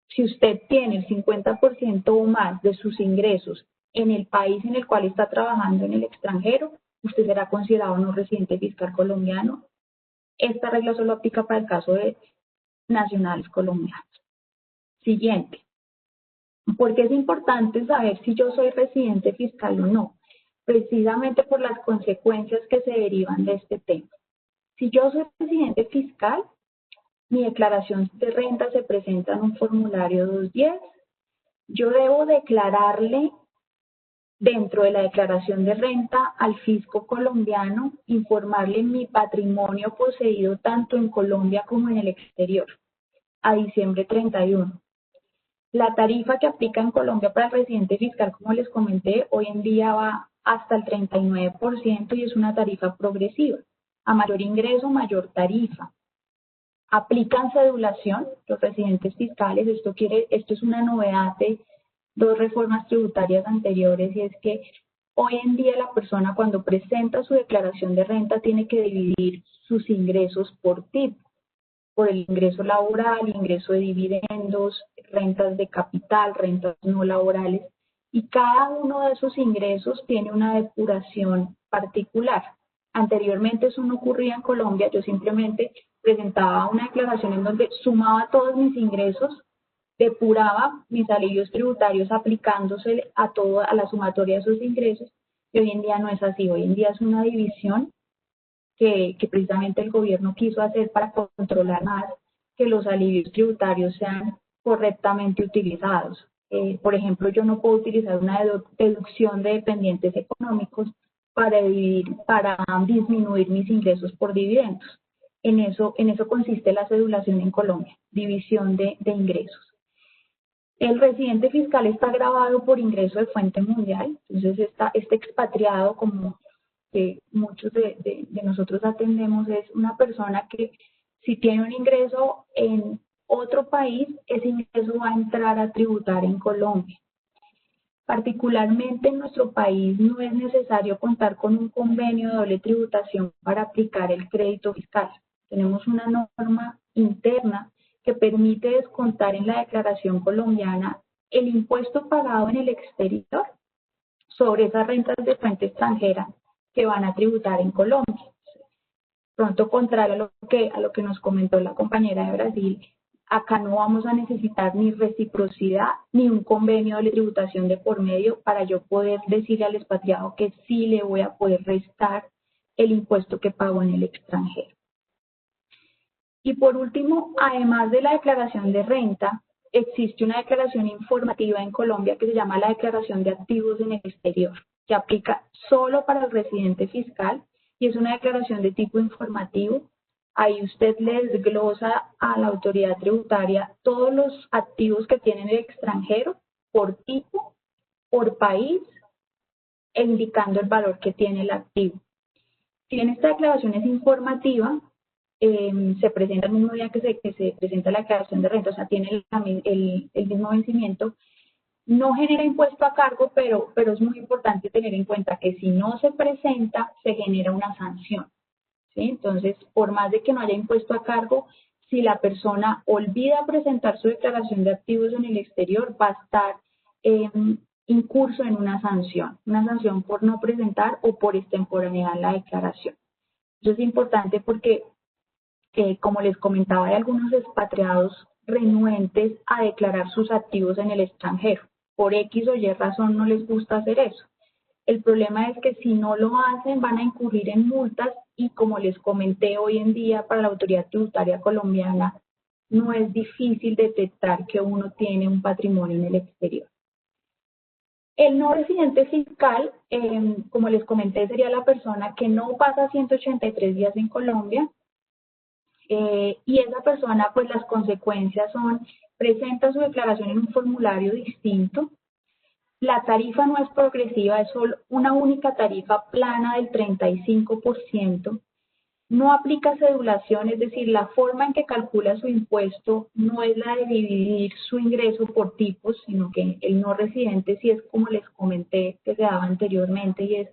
si usted tiene el 50% o más de sus ingresos en el país en el cual está trabajando en el extranjero, usted será considerado no residente fiscal colombiano. Esta regla solo aplica para el caso de nacionales colombianos. Siguiente. ¿Por qué es importante saber si yo soy residente fiscal o no? Precisamente por las consecuencias que se derivan de este tema. Si yo soy residente fiscal, mi declaración de renta se presenta en un formulario 210. Yo debo declararle dentro de la declaración de renta al fisco colombiano, informarle mi patrimonio poseído tanto en Colombia como en el exterior, a diciembre 31. La tarifa que aplica en Colombia para el residente fiscal, como les comenté, hoy en día va hasta el 39% y es una tarifa progresiva. A mayor ingreso, mayor tarifa. Aplican cedulación los residentes fiscales. Esto es una novedad de 2 reformas tributarias anteriores, y es que hoy en día la persona cuando presenta su declaración de renta tiene que dividir sus ingresos por tipo, por el ingreso laboral, ingreso de dividendos, rentas de capital, rentas no laborales, y cada uno de esos ingresos tiene una depuración particular. Anteriormente eso no ocurría en Colombia, yo simplemente presentaba una declaración en donde sumaba todos mis ingresos, depuraba mis alivios tributarios aplicándose a la sumatoria de esos ingresos, y hoy en día no es así. Hoy en día es una división que precisamente el gobierno quiso hacer para controlar más que los alivios tributarios sean correctamente utilizados. Por ejemplo, yo no puedo utilizar una deducción de dependientes económicos para disminuir mis ingresos por dividendos. En eso consiste la cedulación en Colombia, división de ingresos. El residente fiscal está gravado por ingreso de fuente mundial, entonces este expatriado, como que muchos de nosotros atendemos, es una persona que si tiene un ingreso en otro país, ese ingreso va a entrar a tributar en Colombia. Particularmente en nuestro país no es necesario contar con un convenio de doble tributación para aplicar el crédito fiscal. Tenemos una norma interna que permite descontar en la declaración colombiana el impuesto pagado en el exterior sobre esas rentas de fuente extranjera que van a tributar en Colombia. Pronto, contrario a lo que nos comentó la compañera de Brasil, acá no vamos a necesitar ni reciprocidad ni un convenio de tributación de por medio para yo poder decirle al expatriado que sí le voy a poder restar el impuesto que pagó en el extranjero. Y por último, además de la declaración de renta, existe una declaración informativa en Colombia que se llama la declaración de activos en el exterior, que aplica solo para el residente fiscal y es una declaración de tipo informativo. Ahí usted le desglosa a la autoridad tributaria todos los activos que tiene en el extranjero por tipo, por país e indicando el valor que tiene el activo. Si bien esta declaración es informativa, se presenta el mismo día que se presenta la declaración de renta, o sea, tiene el mismo vencimiento, no genera impuesto a cargo, pero es muy importante tener en cuenta que si no se presenta, se genera una sanción. ¿Sí? Entonces, por más de que no haya impuesto a cargo, si la persona olvida presentar su declaración de activos en el exterior, va a estar incurso en una sanción por no presentar o por extemporaneidad en la declaración. Eso es importante porque, como les comentaba, hay algunos expatriados renuentes a declarar sus activos en el extranjero. Por X o Y razón no les gusta hacer eso. El problema es que si no lo hacen van a incurrir en multas y, como les comenté, hoy en día para la autoridad tributaria colombiana no es difícil detectar que uno tiene un patrimonio en el exterior. El no residente fiscal, como les comenté, sería la persona que no pasa 183 días en Colombia y esa persona, pues las consecuencias son, presenta su declaración en un formulario distinto. La tarifa no es progresiva, es solo una única tarifa plana del 35%. no aplica cedulación, es decir, la forma en que calcula su impuesto no es la de dividir su ingreso por tipos, sino que el no residente sí es como les comenté que se daba anteriormente, y es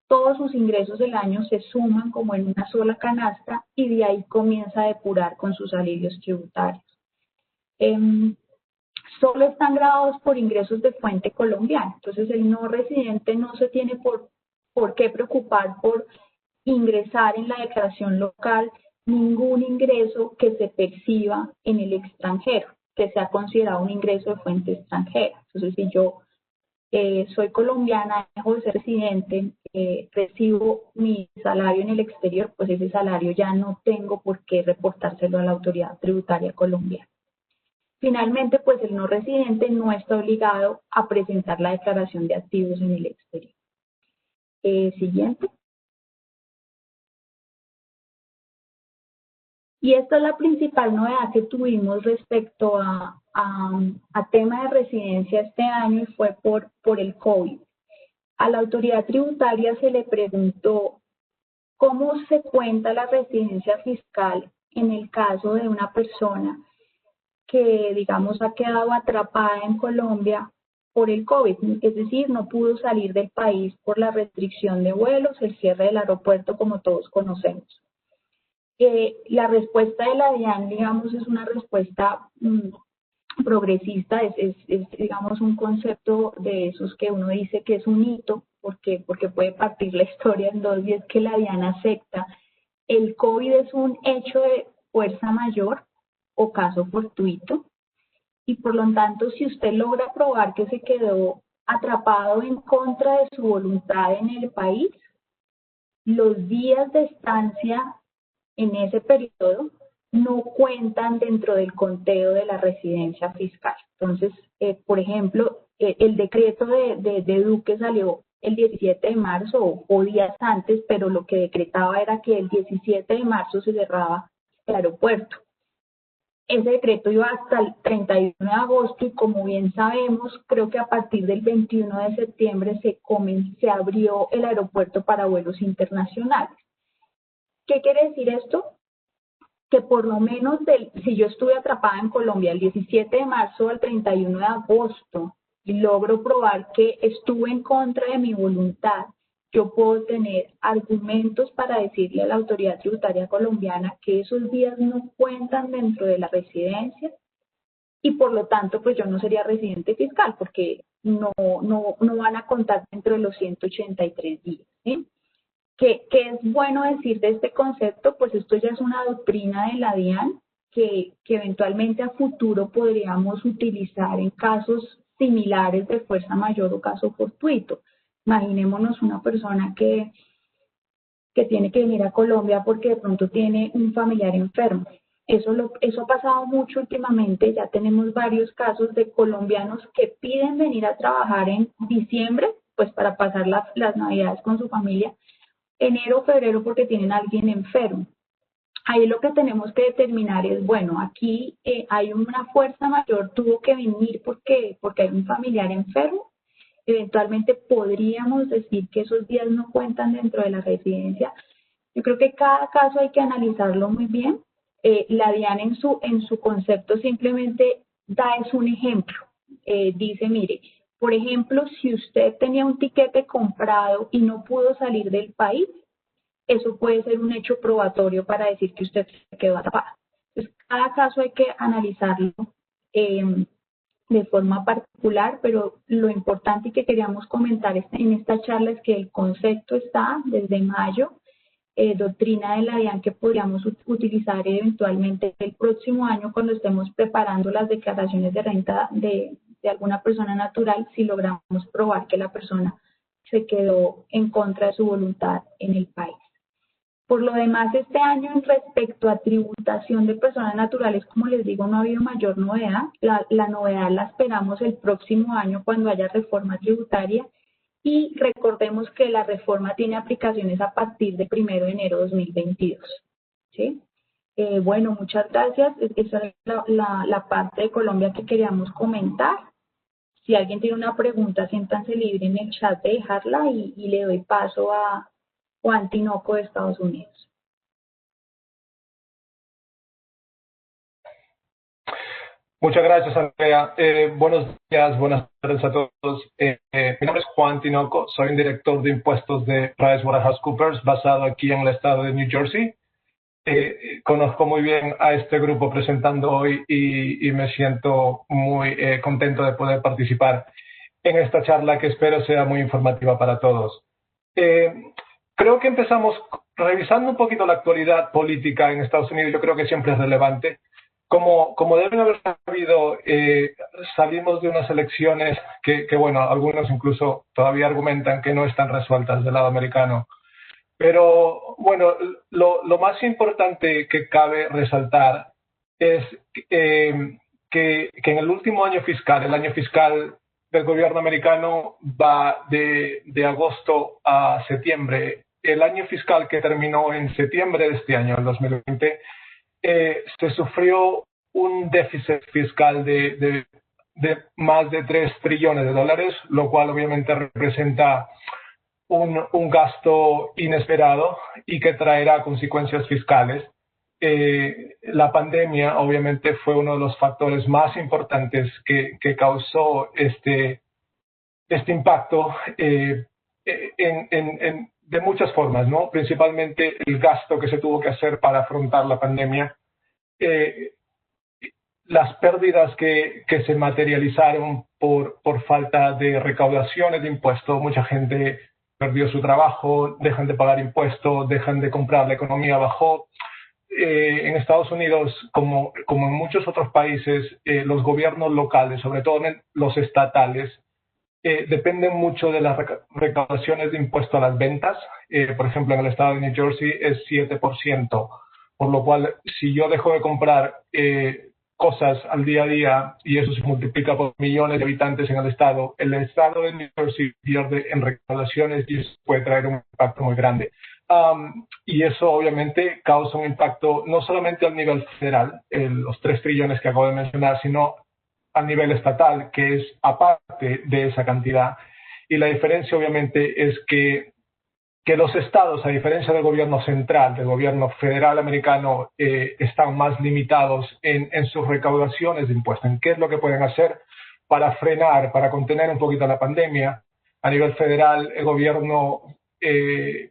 todos sus ingresos del año se suman como en una sola canasta y de ahí comienza a depurar con sus alivios tributarios. Solo están grabados por ingresos de fuente colombiana, entonces el no residente no se tiene por qué preocupar por ingresar en la declaración local ningún ingreso que se perciba en el extranjero, que sea considerado un ingreso de fuente extranjera. Entonces, si yo soy colombiana, dejo de ser residente, recibo mi salario en el exterior, pues ese salario ya no tengo por qué reportárselo a la autoridad tributaria colombiana. Finalmente, pues el no residente no está obligado a presentar la declaración de activos en el exterior. Siguiente. Y esta es la principal novedad que tuvimos respecto a tema de residencia este año, y fue por el COVID. A la autoridad tributaria se le preguntó cómo se cuenta la residencia fiscal en el caso de una persona que, digamos, ha quedado atrapada en Colombia por el COVID, es decir, no pudo salir del país por la restricción de vuelos, el cierre del aeropuerto, como todos conocemos. La respuesta de la DIAN, digamos, es una respuesta progresista, es, digamos, un concepto de esos que uno dice que es un hito, porque puede partir la historia en dos, y es que la DIAN acepta el COVID es un hecho de fuerza mayor o caso fortuito, y por lo tanto, si usted logra probar que se quedó atrapado en contra de su voluntad en el país, los días de estancia en ese periodo no cuentan dentro del conteo de la residencia fiscal. Entonces, por ejemplo, el decreto de Duque salió el 17 de marzo o días antes, pero lo que decretaba era que el 17 de marzo se cerraba el aeropuerto. Ese decreto iba hasta el 31 de agosto y, como bien sabemos, creo que a partir del 21 de septiembre se abrió el aeropuerto para vuelos internacionales. ¿Qué quiere decir esto? Que por lo menos si yo estuve atrapada en Colombia el 17 de marzo al 31 de agosto y logro probar que estuve en contra de mi voluntad, yo puedo tener argumentos para decirle a la autoridad tributaria colombiana que esos días no cuentan dentro de la residencia y por lo tanto pues yo no sería residente fiscal porque no van a contar dentro de los 183 días, ¿sí? ¿Qué es bueno decir de este concepto? Pues esto ya es una doctrina de la DIAN que eventualmente a futuro podríamos utilizar en casos similares de fuerza mayor o caso fortuito. Imaginémonos una persona que tiene que venir a Colombia porque de pronto tiene un familiar enfermo. Eso ha pasado mucho últimamente, ya tenemos varios casos de colombianos que piden venir a trabajar en diciembre, pues para pasar las navidades con su familia, enero o febrero porque tienen a alguien enfermo. Ahí lo que tenemos que determinar es, bueno, aquí hay una fuerza mayor, tuvo que venir porque hay un familiar enfermo. Eventualmente podríamos decir que esos días no cuentan dentro de la residencia. Yo creo que cada caso hay que analizarlo muy bien. La DIAN en su concepto simplemente es un ejemplo. Dice, mire, por ejemplo, si usted tenía un tiquete comprado y no pudo salir del país, eso puede ser un hecho probatorio para decir que usted se quedó atrapada. Entonces, cada caso hay que analizarlo de forma particular, pero lo importante y que queríamos comentar en esta charla es que el concepto está desde mayo, doctrina de la DIAN que podríamos utilizar eventualmente el próximo año cuando estemos preparando las declaraciones de renta de alguna persona natural, si logramos probar que la persona se quedó en contra de su voluntad en el país. Por lo demás, este año respecto a tributación de personas naturales, como les digo, no ha habido mayor novedad. La novedad la esperamos el próximo año cuando haya reforma tributaria y recordemos que la reforma tiene aplicaciones a partir de 1 de enero de 2022. ¿Sí? Bueno, muchas gracias. Esa es la parte de Colombia que queríamos comentar. Si alguien tiene una pregunta, siéntanse libre en el chat de dejarla y le doy paso a Juan Tinoco de Estados Unidos. Muchas gracias, Andrea. Buenos días, buenas tardes a todos. Mi nombre es Juan Tinoco, soy un director de impuestos de PricewaterhouseCoopers, basado aquí en el estado de New Jersey. Conozco muy bien a este grupo presentando hoy y me siento muy contento de poder participar en esta charla que espero sea muy informativa para todos. Creo que empezamos revisando un poquito la actualidad política en Estados Unidos. Yo creo que siempre es relevante. Como deben haber sabido, salimos de unas elecciones que, bueno, algunos incluso todavía argumentan que no están resueltas del lado americano. Pero, bueno, lo más importante que cabe resaltar es que en el último año fiscal, el año fiscal del gobierno americano va de agosto a septiembre. El año fiscal que terminó en septiembre de este año, el 2020, se sufrió un déficit fiscal de más de 3 trillones de dólares, lo cual obviamente representa un gasto inesperado y que traerá consecuencias fiscales. La pandemia obviamente fue uno de los factores más importantes que causó este impacto de muchas formas, ¿no? Principalmente el gasto que se tuvo que hacer para afrontar la pandemia, las pérdidas que se materializaron por falta de recaudaciones de impuestos. Mucha gente perdió su trabajo, dejan de pagar impuestos, dejan de comprar, la economía bajó. En Estados Unidos, como en muchos otros países, los gobiernos locales, sobre todo los estatales, dependen mucho de las recaudaciones de impuestos a las ventas. Por ejemplo, en el estado de New Jersey es 7%, por lo cual si yo dejo de comprar cosas al día a día y eso se multiplica por millones de habitantes en el estado de New Jersey pierde en recaudaciones y eso puede traer un impacto muy grande. Y eso obviamente causa un impacto no solamente al nivel federal, los 3 trillones que acabo de mencionar, sino a nivel estatal, que es aparte de esa cantidad. Y la diferencia obviamente es que los estados, a diferencia del gobierno central, del gobierno federal americano, están más limitados en sus recaudaciones de impuestos, en qué es lo que pueden hacer para frenar, para contener un poquito la pandemia. A nivel federal, el gobierno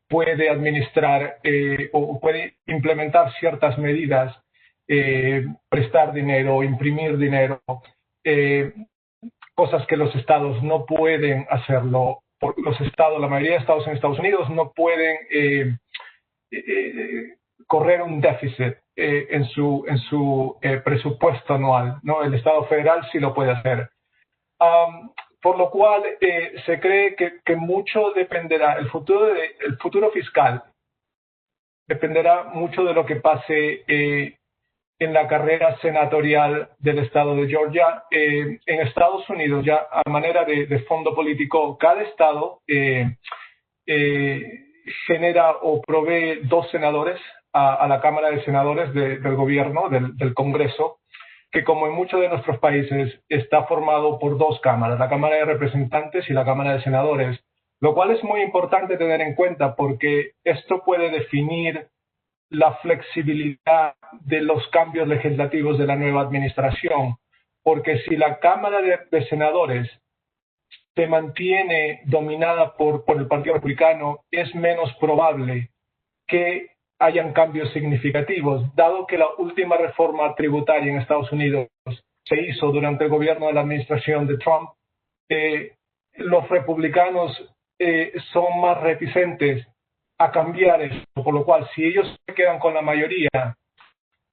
puede administrar o puede implementar ciertas medidas, prestar dinero, imprimir dinero, cosas que los estados no pueden hacerlo. La mayoría de estados en Estados Unidos no pueden correr un déficit en su presupuesto anual, ¿no? El estado federal sí lo puede hacer. Por lo cual se cree que mucho dependerá, el futuro fiscal dependerá mucho de lo que pase en la carrera senatorial del estado de Georgia. En Estados Unidos, ya a manera de fondo político, cada estado genera o provee 2 senadores a la Cámara de Senadores del gobierno, del Congreso, que como en muchos de nuestros países está formado por 2 cámaras, la Cámara de Representantes y la Cámara de Senadores, lo cual es muy importante tener en cuenta porque esto puede definir la flexibilidad de los cambios legislativos de la nueva administración, porque si la Cámara de Senadores se mantiene dominada por el Partido Republicano, es menos probable que hayan cambios significativos, dado que la última reforma tributaria en Estados Unidos se hizo durante el gobierno de la administración de Trump. Los republicanos son más reticentes a cambiar eso, por lo cual si ellos se quedan con la mayoría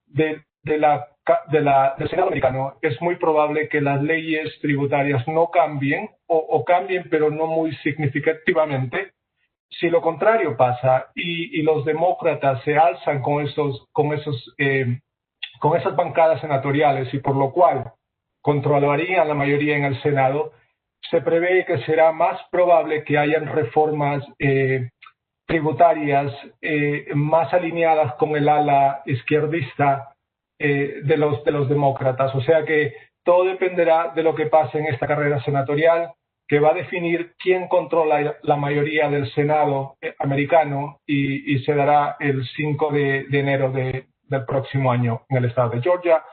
del Senado americano, es muy probable que las leyes tributarias no cambien o cambien pero no muy significativamente. Si lo contrario pasa y los demócratas se alzan con esas bancadas senatoriales y por lo cual controlarían la mayoría en el Senado, se prevé que será más probable que hayan reformas tributarias más alineadas con el ala izquierdista de los demócratas. O sea que todo dependerá de lo que pase en esta carrera senatorial, que va a definir quién controla la mayoría del Senado americano y se dará el 5 de enero del próximo año en el estado de Georgia.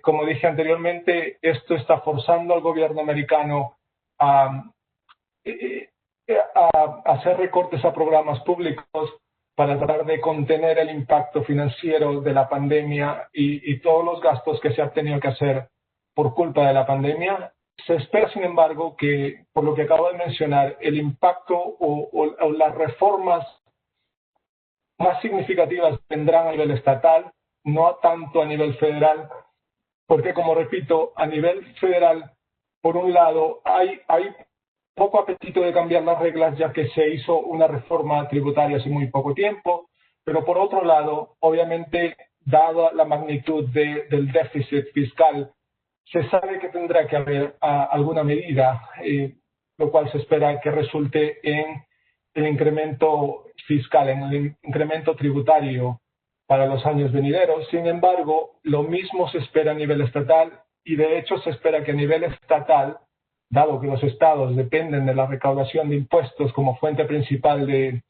Como dije anteriormente, esto está forzando al gobierno americano a hacer recortes a programas públicos para tratar de contener el impacto financiero de la pandemia y todos los gastos que se han tenido que hacer por culpa de la pandemia. Se espera, sin embargo, que, por lo que acabo de mencionar, el impacto o las reformas más significativas vendrán a nivel estatal, no tanto a nivel federal, porque, como repito, a nivel federal, por un lado, hay poco apetito de cambiar las reglas, ya que se hizo una reforma tributaria hace muy poco tiempo, pero por otro lado, obviamente, dada la magnitud del déficit fiscal, se sabe que tendrá que haber alguna medida, lo cual se espera que resulte en el incremento fiscal, en el incremento tributario para los años venideros. Sin embargo, lo mismo se espera a nivel estatal y, de hecho, se espera que a nivel estatal, dado que los estados dependen de la recaudación de impuestos como fuente principal de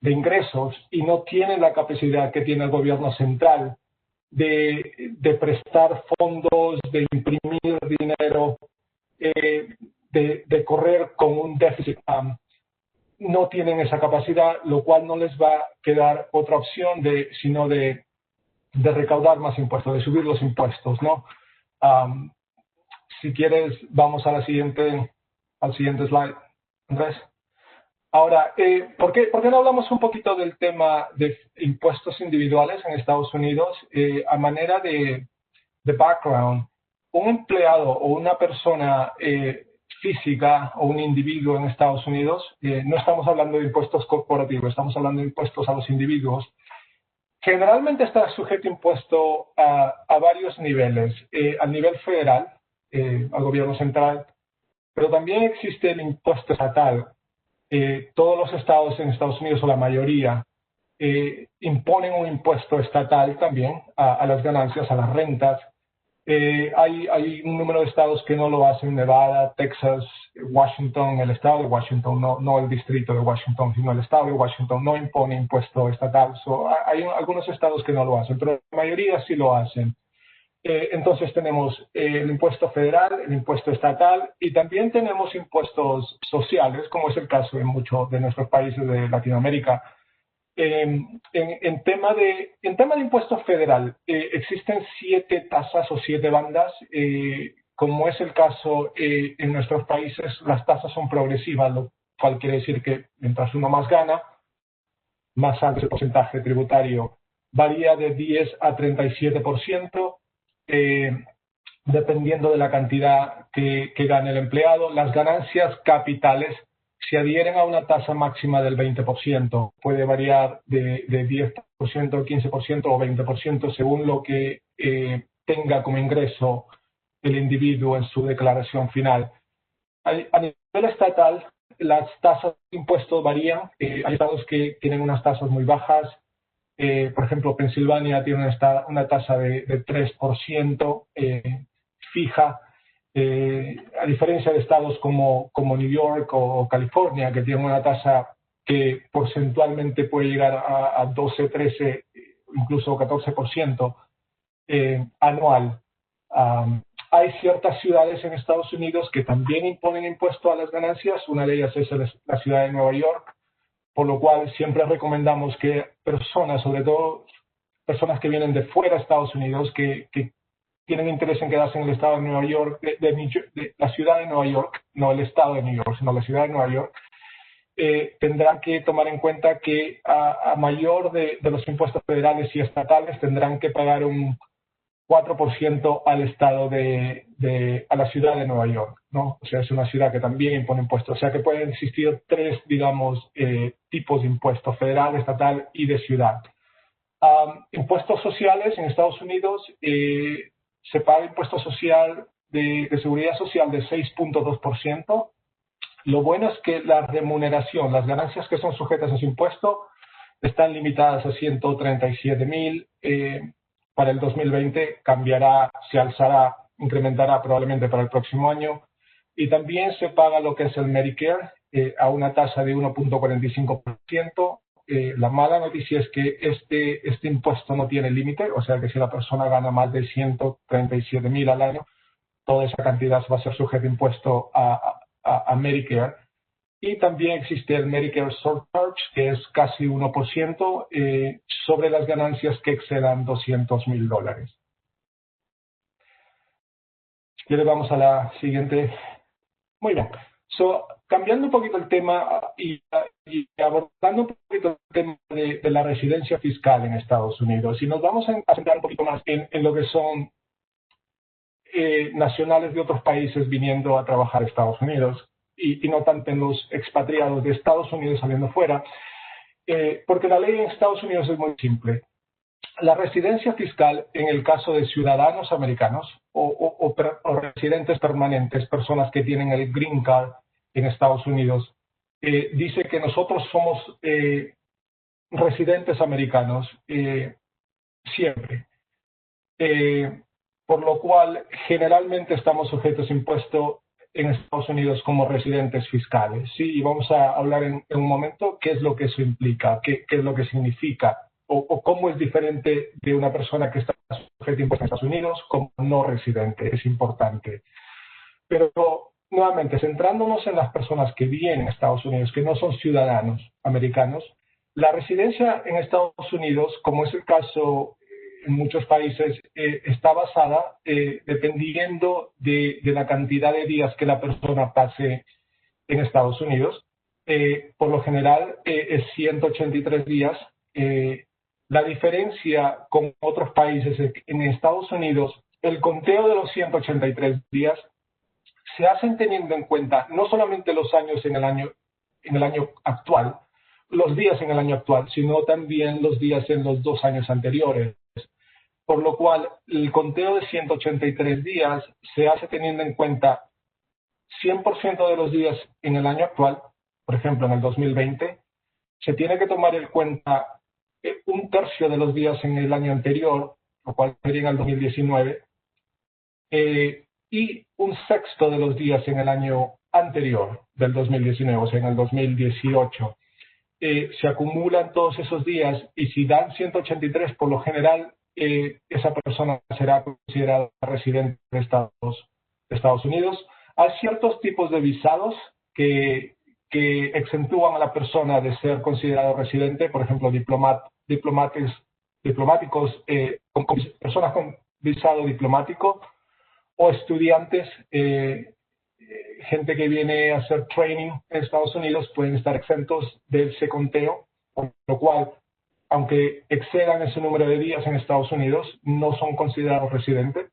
ingresos y no tienen la capacidad que tiene el gobierno central de prestar fondos, de imprimir dinero, de correr con un déficit, no tienen esa capacidad, lo cual no les va a quedar otra opción sino de recaudar más impuestos, de subir los impuestos, ¿no? Si quieres, vamos al siguiente slide, Andrés. Ahora, ¿por qué no hablamos un poquito del tema de impuestos individuales en Estados Unidos? A manera de background, un empleado o una persona física o un individuo en Estados Unidos, no estamos hablando de impuestos corporativos, estamos hablando de impuestos a los individuos, generalmente está sujeto a impuesto a varios niveles. Al nivel federal, al gobierno central, pero también existe el impuesto estatal. Todos los estados en Estados Unidos, o la mayoría, imponen un impuesto estatal también a las ganancias, a las rentas. Hay un número de estados que no lo hacen: Nevada, Texas, Washington. El estado de Washington, no el distrito de Washington, sino el estado de Washington no impone impuesto estatal. Hay algunos estados que no lo hacen, pero la mayoría sí lo hacen. Entonces tenemos el impuesto federal, el impuesto estatal, y también tenemos impuestos sociales, como es el caso en muchos de nuestros países de Latinoamérica. En tema de impuesto federal, existen 7 tasas o 7 bandas. Como es el caso en nuestros países, las tasas son progresivas, lo cual quiere decir que mientras uno más gana, más alto el porcentaje tributario. Varía de 10 a 37%. Dependiendo de la cantidad que gane el empleado. Las ganancias capitales se adhieren a una tasa máxima del 20%. Puede variar de 10%, 15% o 20% según lo que tenga como ingreso el individuo en su declaración final. A nivel estatal, las tasas de impuestos varían. Hay estados que tienen unas tasas muy bajas. Por ejemplo, Pensilvania tiene una tasa de 3% fija, a diferencia de estados como New York o California, que tienen una tasa que porcentualmente puede llegar a 12, 13, incluso 14% anual. Hay ciertas ciudades en Estados Unidos que también imponen impuesto a las ganancias. Una de ellas es la ciudad de Nueva York, por lo cual siempre recomendamos que personas, sobre todo personas que vienen de fuera de Estados Unidos, que tienen interés en quedarse en el estado de Nueva York, de la ciudad de Nueva York, no el estado de New York, sino la ciudad de Nueva York, tendrán que tomar en cuenta que a mayor de los impuestos federales y estatales tendrán que pagar un 4% al estado a la ciudad de Nueva York, ¿no? O sea, es una ciudad que también impone impuestos. O sea, que pueden existir 3, digamos, tipos de impuestos: federal, estatal y de ciudad. Impuestos sociales en Estados Unidos, se paga impuesto social de seguridad social de 6.2%. Lo bueno es que la remuneración, las ganancias que son sujetas a ese impuesto, están limitadas a 137,000. Para el 2020 cambiará, se alzará, incrementará probablemente para el próximo año. Y también se paga lo que es el Medicare a una tasa de 1.45%. la mala noticia es que este impuesto no tiene límite, o sea que si la persona gana más de 137.000 al año, toda esa cantidad va a ser sujeta a impuesto a Medicare. Y también existe el Medicare Surcharge, que es casi 1% sobre las ganancias que excedan $200.000. Y ahora vamos a la siguiente. Muy bien. Cambiando un poquito el tema y abordando un poquito el tema de la residencia fiscal en Estados Unidos, y nos vamos a centrar un poquito más en lo que son nacionales de otros países viniendo a trabajar a Estados Unidos y no tanto en los expatriados de Estados Unidos saliendo fuera, porque la ley en Estados Unidos es muy simple. La residencia fiscal, en el caso de ciudadanos americanos o residentes permanentes, personas que tienen el Green Card en Estados Unidos, dice que nosotros somos residentes americanos siempre. Por lo cual, generalmente estamos sujetos a impuesto en Estados Unidos como residentes fiscales. Sí, y vamos a hablar en un momento qué es lo que eso implica, qué es lo que significa, o cómo es diferente de una persona que está sujeta a impuestos en Estados Unidos como no residente. Es importante. Pero, nuevamente, centrándonos en las personas que vienen a Estados Unidos, que no son ciudadanos americanos, la residencia en Estados Unidos, como es el caso en muchos países, está basada dependiendo de la cantidad de días que la persona pase en Estados Unidos. Por lo general es 183 días. La diferencia con otros países es que en Estados Unidos el conteo de los 183 días se hacen teniendo en cuenta no solamente los años en el año actual, los días en el año actual, sino también los días en los 2 años anteriores. Por lo cual, el conteo de 183 días se hace teniendo en cuenta 100% de los días en el año actual, por ejemplo, en el 2020, se tiene que tomar en cuenta 1/3 de los días en el año anterior, lo cual sería en el 2019, y 1/6 de los días en el año anterior del 2019, o sea, en el 2018. Se acumulan todos esos días y si dan 183, por lo general, esa persona será considerada residente de Estados Unidos. Hay ciertos tipos de visados que exentúan a la persona de ser considerado residente, por ejemplo, diplomáticos, personas con visado diplomático o estudiantes, gente que viene a hacer training en Estados Unidos pueden estar exentos de ese conteo, por lo cual, aunque excedan ese número de días en Estados Unidos, no son considerados residentes.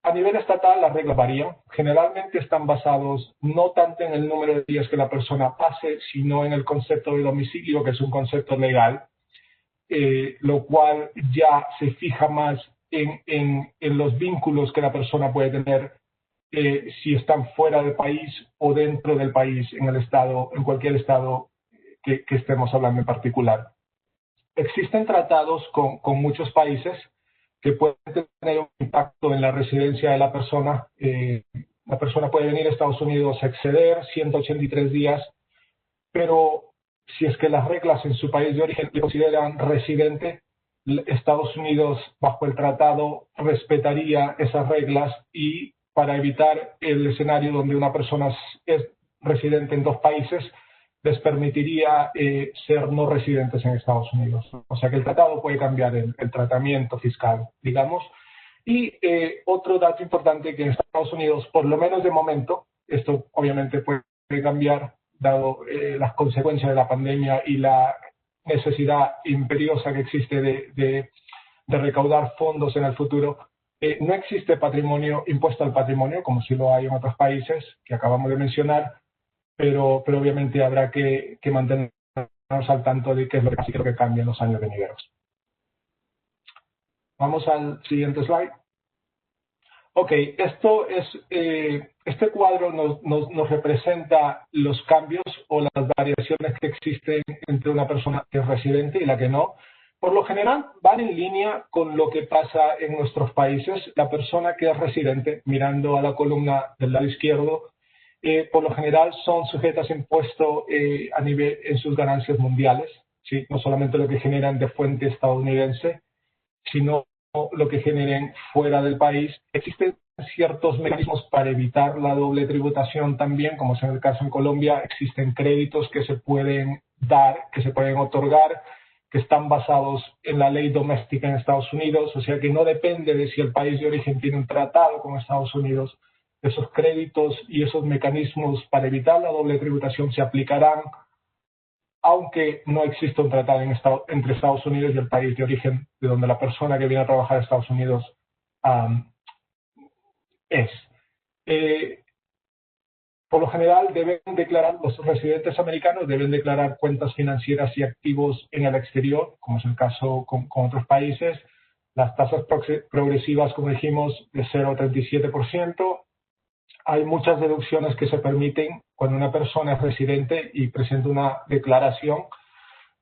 A nivel estatal, las reglas varían. Generalmente están basados no tanto en el número de días que la persona pase, sino en el concepto de domicilio, que es un concepto legal, lo cual ya se fija más en los vínculos que la persona puede tener si están fuera del país o dentro del país, en el estado, en cualquier estado que estemos hablando en particular. Existen tratados con muchos países que pueden tener un impacto en la residencia de la persona. La persona puede venir a Estados Unidos a exceder 183 días, pero si es que las reglas en su país de origen le consideran residente, Estados Unidos, bajo el tratado, respetaría esas reglas y para evitar el escenario donde una persona es residente en 2 países, les permitiría ser no residentes en Estados Unidos. O sea que el tratado puede cambiar el tratamiento fiscal, digamos. Y otro dato importante que en Estados Unidos, por lo menos de momento, esto obviamente puede cambiar dado las consecuencias de la pandemia y la necesidad imperiosa que existe de recaudar fondos en el futuro, no existe impuesto al patrimonio, como sí lo hay en otros países que acabamos de mencionar, pero obviamente habrá que mantenernos al tanto de qué es lo que creo que cambia en los años venideros. Vamos al siguiente slide. Ok, este cuadro nos representa los cambios o las variaciones que existen entre una persona que es residente y la que no. Por lo general van en línea con lo que pasa en nuestros países. La persona que es residente, mirando a la columna del lado izquierdo, por lo general son sujetas a impuesto a nivel en sus ganancias mundiales, ¿sí? No solamente lo que generan de fuente estadounidense, sino lo que generen fuera del país. Existen ciertos mecanismos para evitar la doble tributación también, como es en el caso en Colombia. Existen créditos que se pueden dar, que se pueden otorgar, que están basados en la ley doméstica en Estados Unidos, o sea que no depende de si el país de origen tiene un tratado con Estados Unidos. Esos créditos y esos mecanismos para evitar la doble tributación se aplicarán aunque no exista un tratado entre Estados Unidos y el país de origen de donde la persona que viene a trabajar a Estados Unidos es. Por lo general deben declarar, los residentes americanos deben declarar cuentas financieras y activos en el exterior, como es el caso con otros países. Las tasas progresivas, como dijimos, de 0 a 37%. Hay muchas deducciones que se permiten cuando una persona es residente y presenta una declaración.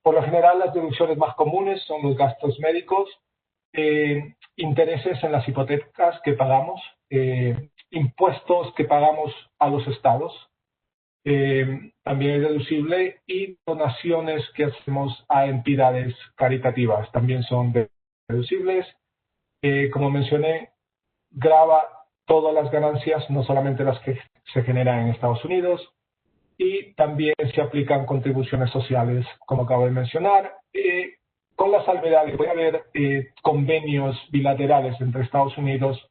Por lo general, las deducciones más comunes son los gastos médicos, intereses en las hipotecas que pagamos, impuestos que pagamos a los estados, también es deducible, y donaciones que hacemos a entidades caritativas también son deducibles. Como mencioné, grava todas las ganancias, no solamente las que se generan en Estados Unidos, y también se aplican contribuciones sociales, como acabo de mencionar, con la salvedad de que puede haber convenios bilaterales entre Estados Unidos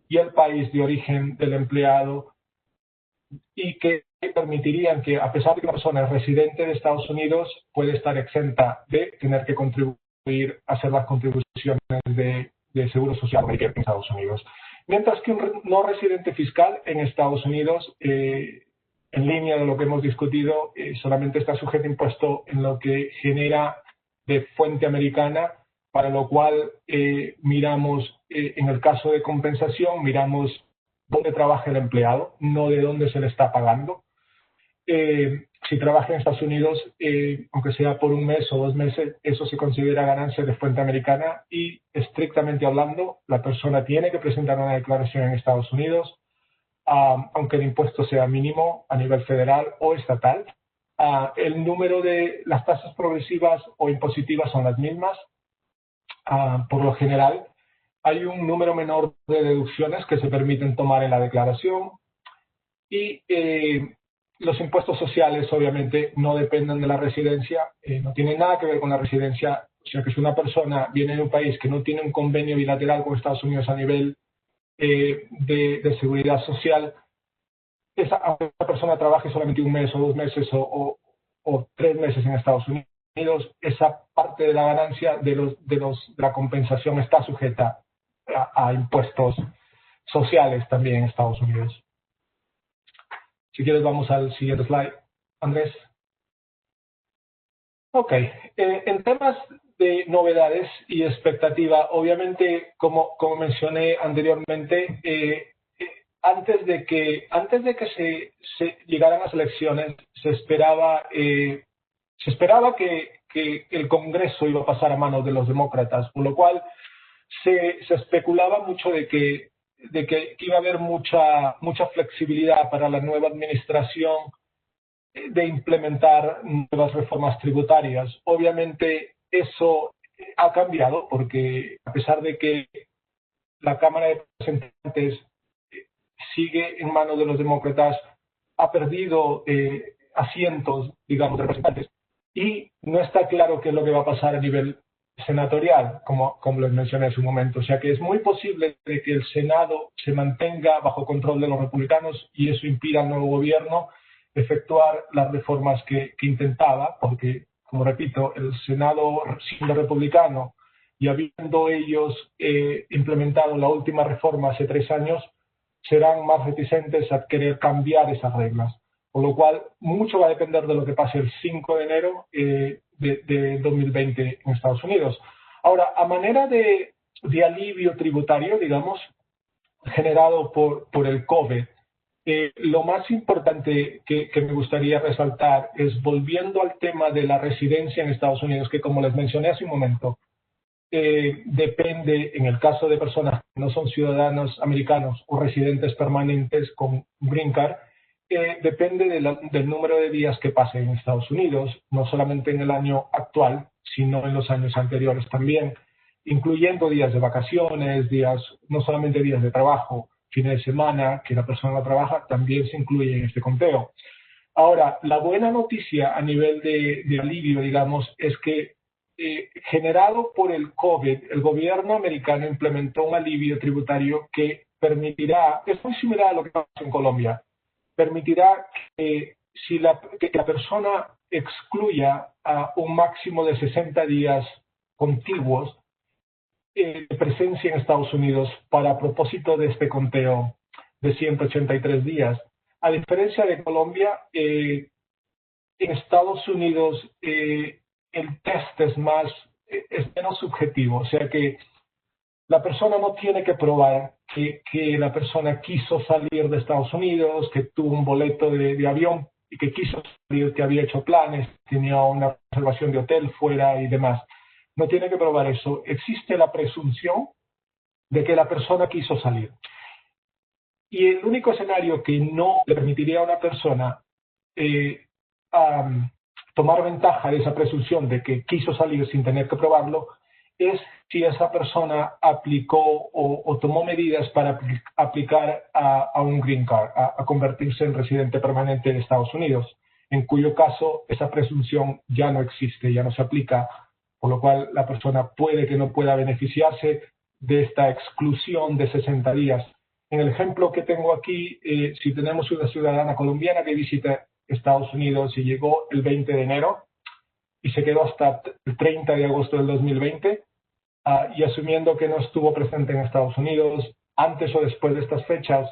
y el país de origen del empleado, y que permitirían que, a pesar de que una persona es residente de Estados Unidos, puede estar exenta de tener que contribuir, hacer las contribuciones de seguro social en Estados Unidos. Mientras que un no residente fiscal en Estados Unidos, en línea de lo que hemos discutido, solamente está sujeto a impuesto en lo que genera de fuente americana, para lo cual miramos, en el caso de compensación, miramos dónde trabaja el empleado, no de dónde se le está pagando. Si trabaja en Estados Unidos, aunque sea por un mes o 2 meses, eso se considera ganancia de fuente americana, y estrictamente hablando, la persona tiene que presentar una declaración en Estados Unidos, aunque el impuesto sea mínimo a nivel federal o estatal. El número de las tasas progresivas o impositivas son las mismas. Por lo general, hay un número menor de deducciones que se permiten tomar en la declaración, y los impuestos sociales obviamente no dependen de la residencia, no tienen nada que ver con la residencia. O sea que si una persona viene de un país que no tiene un convenio bilateral con Estados Unidos a nivel de seguridad social, esa persona trabaje solamente 1 mes o 2 meses o 3 meses en Estados Unidos, esa parte de la ganancia de la compensación está sujeta a impuestos sociales también en Estados Unidos. Si quieres vamos al siguiente slide, Andrés. Ok, en temas de novedades y expectativa, obviamente, como mencioné anteriormente, antes de que se llegaran las elecciones, se esperaba que el Congreso iba a pasar a manos de los demócratas, por lo cual se especulaba mucho de que iba a haber mucha flexibilidad para la nueva administración de implementar nuevas reformas tributarias. Obviamente eso ha cambiado, porque a pesar de que la Cámara de Representantes sigue en manos de los demócratas, ha perdido asientos, digamos, de representantes, y no está claro qué es lo que va a pasar a nivel senatorial, como les mencioné hace un momento. O sea que es muy posible de que el Senado se mantenga bajo control de los republicanos, y eso impida al nuevo gobierno efectuar las reformas que intentaba, porque, como repito, el Senado, siendo republicano y habiendo ellos implementado la última reforma hace 3 años, serán más reticentes a querer cambiar esas reglas. Por lo cual, mucho va a depender de lo que pase el 5 de enero de 2020 en Estados Unidos. Ahora, a manera de alivio tributario, digamos, generado por el COVID, lo más importante que me gustaría resaltar es, volviendo al tema de la residencia en Estados Unidos, que como les mencioné hace un momento, depende, en el caso de personas que no son ciudadanos americanos o residentes permanentes con Green Card, depende del número de días que pase en Estados Unidos, no solamente en el año actual, sino en los años anteriores también, incluyendo días de vacaciones, no solamente días de trabajo, fines de semana, que la persona no trabaja, también se incluye en este conteo. Ahora, la buena noticia a nivel de alivio, digamos, es que generado por el COVID, el gobierno americano implementó un alivio tributario que permitirá, es muy similar a lo que pasa en Colombia, permitirá que la persona excluya a un máximo de 60 días contiguos de presencia en Estados Unidos para propósito de este conteo de 183 días. A diferencia de Colombia, en Estados Unidos el test es menos subjetivo, o sea que la persona no tiene que probar que la persona quiso salir de Estados Unidos, que tuvo un boleto de avión y que quiso salir, que había hecho planes, tenía una reservación de hotel fuera y demás. No tiene que probar eso. Existe la presunción de que la persona quiso salir. Y el único escenario que no le permitiría a una persona tomar ventaja de esa presunción de que quiso salir sin tener que probarlo es si esa persona aplicó o tomó medidas para aplicar a un green card, a convertirse en residente permanente de Estados Unidos, en cuyo caso esa presunción ya no existe, ya no se aplica, por lo cual la persona puede que no pueda beneficiarse de esta exclusión de 60 días. En el ejemplo que tengo aquí, si tenemos una ciudadana colombiana que visita Estados Unidos y llegó el 20 de enero y se quedó hasta el 30 de agosto del 2020, y asumiendo que no estuvo presente en Estados Unidos antes o después de estas fechas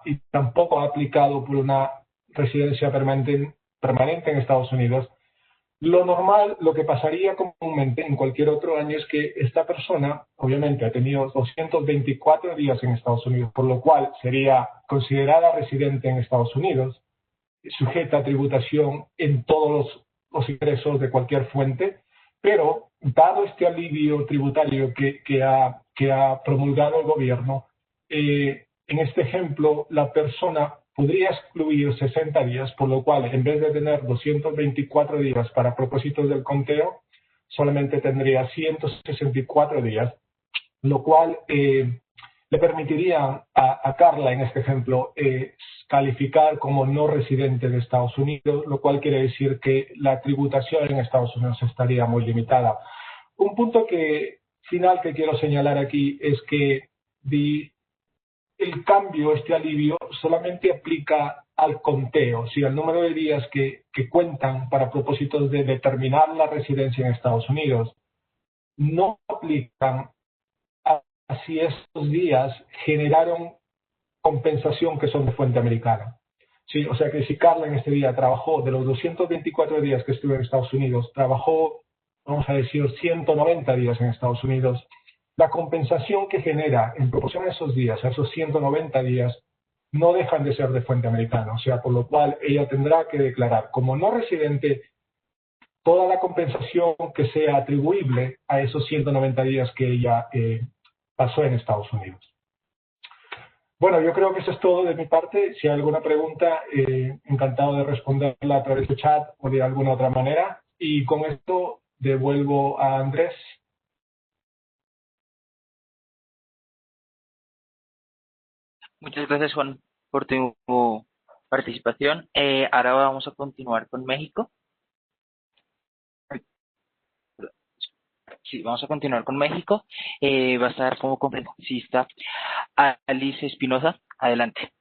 y tampoco ha aplicado por una residencia permanente en Estados Unidos, lo normal, lo que pasaría comúnmente en cualquier otro año es que esta persona, obviamente, ha tenido 224 días en Estados Unidos, por lo cual sería considerada residente en Estados Unidos, sujeta a tributación en todos los ingresos de cualquier fuente, pero dado este alivio tributario que ha promulgado el gobierno, en este ejemplo, la persona podría excluir 60 días, por lo cual, en vez de tener 224 días para propósitos del conteo, solamente tendría 164 días, lo cual le permitiría a Carla, en este ejemplo, calificar como no residente de Estados Unidos, lo cual quiere decir que la tributación en Estados Unidos estaría muy limitada. Un punto final que quiero señalar aquí es que el cambio, este alivio, solamente aplica al conteo, si al número de días que cuentan para propósitos de determinar la residencia en Estados Unidos. No aplican a si estos días generaron compensación que son de fuente americana. Sí, o sea que si Carla en este día trabajó, de los 224 días que estuvo en Estados Unidos, trabajó, vamos a decir, 190 días en Estados Unidos, la compensación que genera en proporción a esos días, a esos 190 días, no dejan de ser de fuente americana. O sea, por lo cual ella tendrá que declarar como no residente toda la compensación que sea atribuible a esos 190 días que ella pasó en Estados Unidos. Bueno, yo creo que eso es todo de mi parte. Si hay alguna pregunta, encantado de responderla a través de chat o de alguna otra manera. Y con esto devuelvo a Andrés. Muchas gracias, Juan, por tu participación. Ahora vamos a continuar con México. Sí, vamos a continuar con México. Va a estar como conferencista Alice Espinosa. Adelante.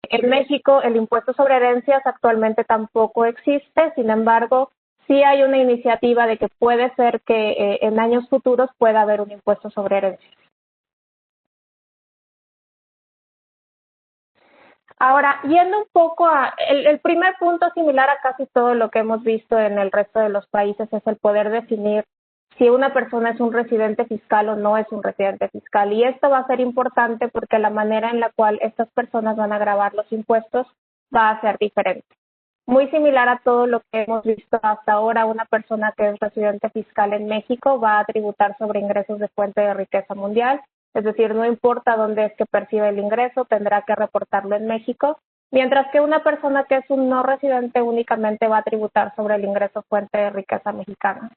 En México el impuesto sobre herencias actualmente tampoco existe, sin embargo, sí hay una iniciativa de que puede ser que en años futuros pueda haber un impuesto sobre herencias. Ahora, yendo un poco a el primer punto similar a casi todo lo que hemos visto en el resto de los países es el poder definir si una persona es un residente fiscal o no es un residente fiscal. Y esto va a ser importante porque la manera en la cual estas personas van a gravar los impuestos va a ser diferente. Muy similar a todo lo que hemos visto hasta ahora, una persona que es residente fiscal en México va a tributar sobre ingresos de fuente de riqueza mundial, es decir, no importa dónde es que percibe el ingreso, tendrá que reportarlo en México, mientras que una persona que es un no residente únicamente va a tributar sobre el ingreso fuente de riqueza mexicana.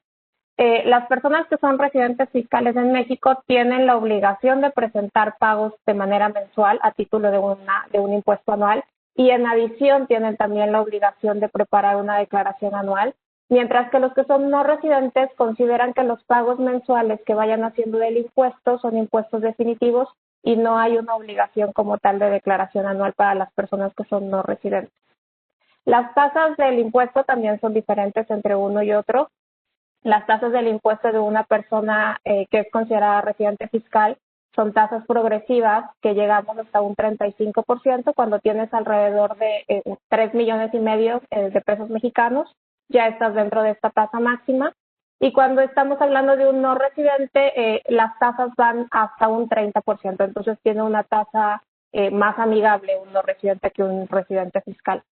Las personas que son residentes fiscales en México tienen la obligación de presentar pagos de manera mensual a título de un impuesto anual y en adición tienen también la obligación de preparar una declaración anual, mientras que los que son no residentes consideran que los pagos mensuales que vayan haciendo del impuesto son impuestos definitivos y no hay una obligación como tal de declaración anual para las personas que son no residentes. Las tasas del impuesto también son diferentes entre uno y otro. Las tasas del impuesto de una persona que es considerada residente fiscal son tasas progresivas que llegamos hasta un 35% cuando tienes alrededor de 3,5 millones de pesos mexicanos, ya estás dentro de esta tasa máxima. Y cuando estamos hablando de un no residente, las tasas van hasta un 30%, entonces tiene una tasa más amigable un no residente que un residente fiscal.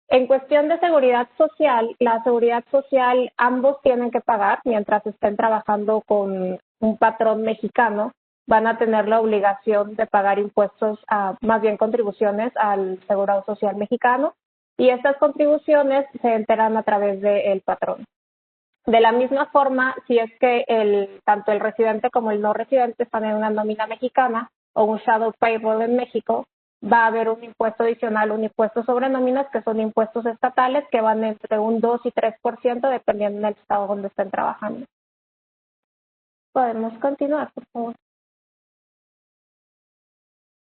En cuestión de seguridad social, la seguridad social ambos tienen que pagar mientras estén trabajando con un patrón mexicano, van a tener la obligación de pagar impuestos, más bien contribuciones al Seguro Social mexicano y estas contribuciones se enteran a través del patrón. De la misma forma, si es que tanto el residente como el no residente están en una nómina mexicana o un shadow payroll en México, va a haber un impuesto adicional, un impuesto sobre nóminas, que son impuestos estatales que van entre un 2 y 3% dependiendo del estado donde estén trabajando. Podemos continuar, por favor.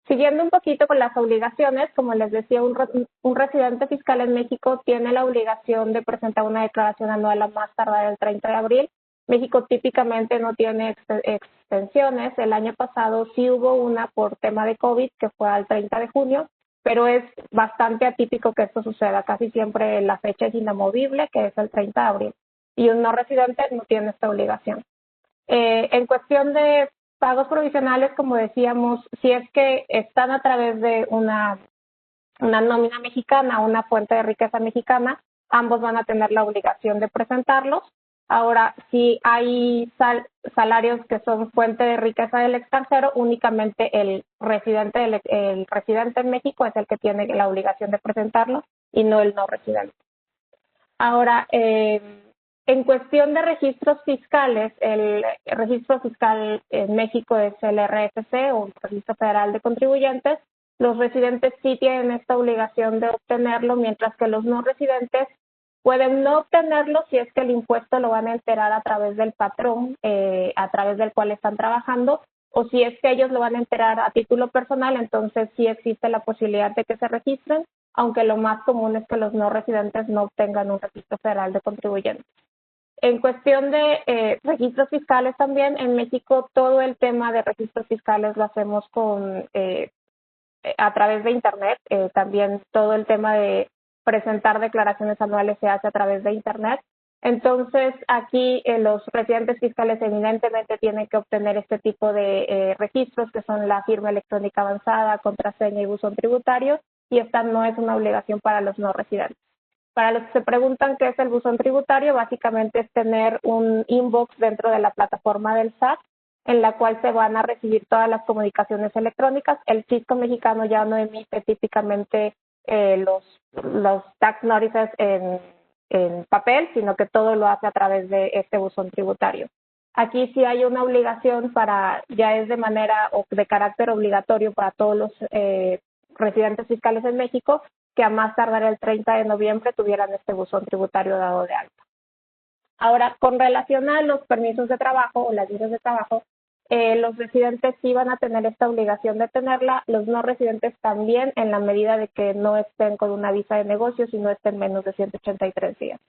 Siguiendo un poquito con las obligaciones, como les decía, un residente fiscal en México tiene la obligación de presentar una declaración anual a más tardar el 30 de abril. México típicamente no tiene extensiones. El año pasado sí hubo una por tema de COVID, que fue al 30 de junio, pero es bastante atípico que esto suceda. Casi siempre la fecha es inamovible, que es el 30 de abril. Y un no residente no tiene esta obligación. En cuestión de pagos provisionales, como decíamos, si es que están a través de una nómina mexicana, una fuente de riqueza mexicana, ambos van a tener la obligación de presentarlos. Ahora, si hay salarios que son fuente de riqueza del extranjero, únicamente el residente en México es el que tiene la obligación de presentarlo y no el no residente. Ahora, en cuestión de registros fiscales, el registro fiscal en México es el RFC o el Registro Federal de Contribuyentes. Los residentes sí tienen esta obligación de obtenerlo, mientras que los no residentes pueden no obtenerlo si es que el impuesto lo van a enterar a través del patrón a través del cual están trabajando, o si es que ellos lo van a enterar a título personal, entonces sí existe la posibilidad de que se registren, aunque lo más común es que los no residentes no obtengan un registro federal de contribuyentes. En cuestión de registros fiscales también, en México todo el tema de registros fiscales lo hacemos a través de Internet. También todo el tema de presentar declaraciones anuales se hace a través de Internet. Entonces, aquí los residentes fiscales evidentemente tienen que obtener este tipo de registros, que son la firma electrónica avanzada, contraseña y buzón tributario, y esta no es una obligación para los no residentes. Para los que se preguntan qué es el buzón tributario, básicamente es tener un inbox dentro de la plataforma del SAT en la cual se van a recibir todas las comunicaciones electrónicas. El fisco mexicano ya no emite típicamente los tax notices en papel, sino que todo lo hace a través de este buzón tributario. Aquí sí hay una obligación ya es de manera o de carácter obligatorio para todos los residentes fiscales en México, que a más tardar el 30 de noviembre tuvieran este buzón tributario dado de alta. Ahora, con relación a los permisos de trabajo o las visas de trabajo, los residentes sí van a tener esta obligación de tenerla, los no residentes también, en la medida de que no estén con una visa de negocios y no estén menos de 183 días.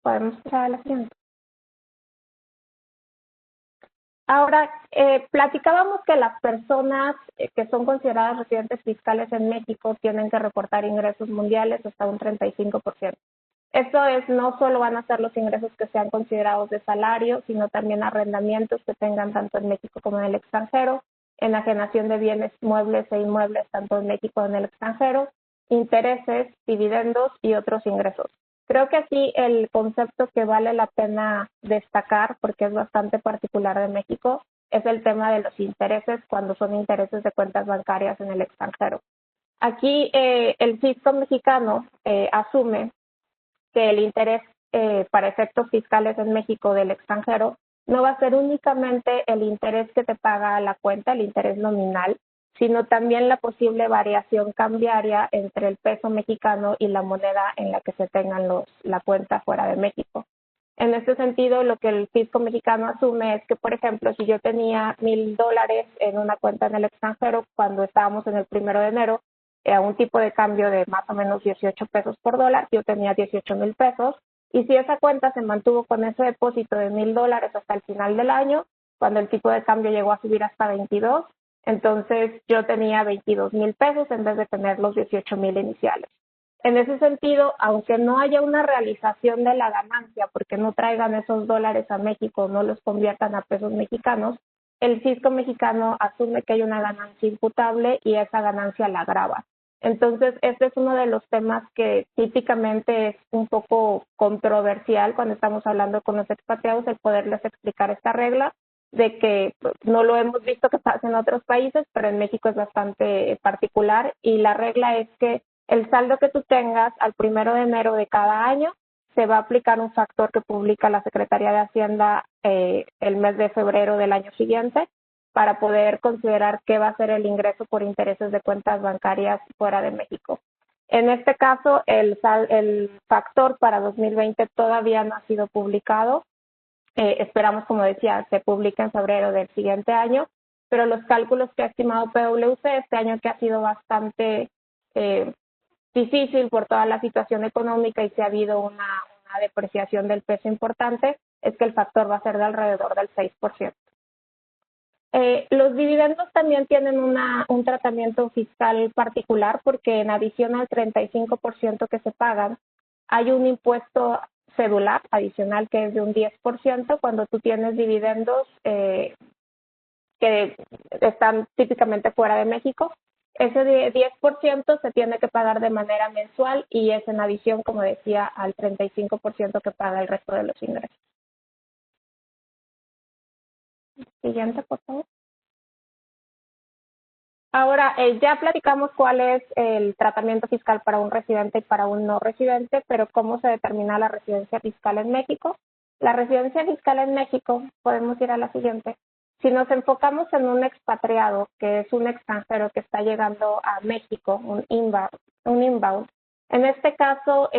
Podemos pasar a la siguiente. Ahora, platicábamos que las personas que son consideradas residentes fiscales en México tienen que reportar ingresos mundiales hasta un 35%. Esto es, no solo van a ser los ingresos que sean considerados de salario, sino también arrendamientos que tengan tanto en México como en el extranjero, enajenación de bienes muebles e inmuebles tanto en México como en el extranjero, intereses, dividendos y otros ingresos. Creo que aquí el concepto que vale la pena destacar, porque es bastante particular de México, es el tema de los intereses cuando son intereses de cuentas bancarias en el extranjero. Aquí el fisco mexicano asume que el interés para efectos fiscales en México del extranjero no va a ser únicamente el interés que te paga la cuenta, el interés nominal, sino también la posible variación cambiaria entre el peso mexicano y la moneda en la que se tengan la cuenta fuera de México. En este sentido, lo que el fisco mexicano asume es que, por ejemplo, si yo tenía $1,000 en una cuenta en el extranjero cuando estábamos en el 1 de enero, a un tipo de cambio de más o menos 18 pesos por dólar, yo tenía 18,000 pesos, y si esa cuenta se mantuvo con ese depósito de $1,000 hasta el final del año, cuando el tipo de cambio llegó a subir hasta 22, entonces yo tenía 22,000 pesos en vez de tener los 18,000 iniciales. En ese sentido, aunque no haya una realización de la ganancia, porque no traigan esos dólares a México, no los conviertan a pesos mexicanos, el fisco mexicano asume que hay una ganancia imputable y esa ganancia la grava. Entonces, este es uno de los temas que típicamente es un poco controversial cuando estamos hablando con los expatriados, el poderles explicar esta regla, de que no lo hemos visto que pase en otros países, pero en México es bastante particular, y la regla es que el saldo que tú tengas al 1 de enero de cada año se va a aplicar un factor que publica la Secretaría de Hacienda el mes de febrero del año siguiente para poder considerar qué va a ser el ingreso por intereses de cuentas bancarias fuera de México. En este caso, el factor para 2020 todavía no ha sido publicado. Esperamos, como decía, se publique en febrero del siguiente año, pero los cálculos que ha estimado PwC este año, que ha sido bastante difícil por toda la situación económica y si ha habido una depreciación del peso importante, es que el factor va a ser de alrededor del 6%. Los dividendos también tienen un tratamiento fiscal particular porque en adición al 35% que se pagan, hay un impuesto cedular adicional que es de un 10% cuando tú tienes dividendos que están típicamente fuera de México. Ese 10% se tiene que pagar de manera mensual y es en adición, como decía, al 35% que paga el resto de los ingresos. Siguiente, por favor. Ahora, ya platicamos cuál es el tratamiento fiscal para un residente y para un no residente, pero ¿cómo se determina la residencia fiscal en México? La residencia fiscal en México, podemos ir a la siguiente. Si nos enfocamos en un expatriado, que es un extranjero que está llegando a México, un inbound, en este caso,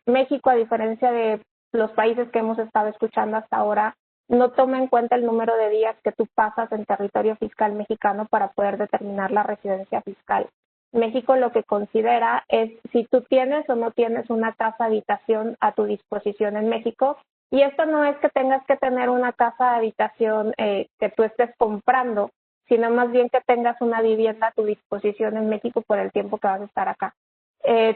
México, a diferencia de los países que hemos estado escuchando hasta ahora, no toma en cuenta el número de días que tú pasas en territorio fiscal mexicano para poder determinar la residencia fiscal. México lo que considera es si tú tienes o no tienes una casa habitación a tu disposición en México. Y esto no es que tengas que tener una casa de habitación que tú estés comprando, sino más bien que tengas una vivienda a tu disposición en México por el tiempo que vas a estar acá.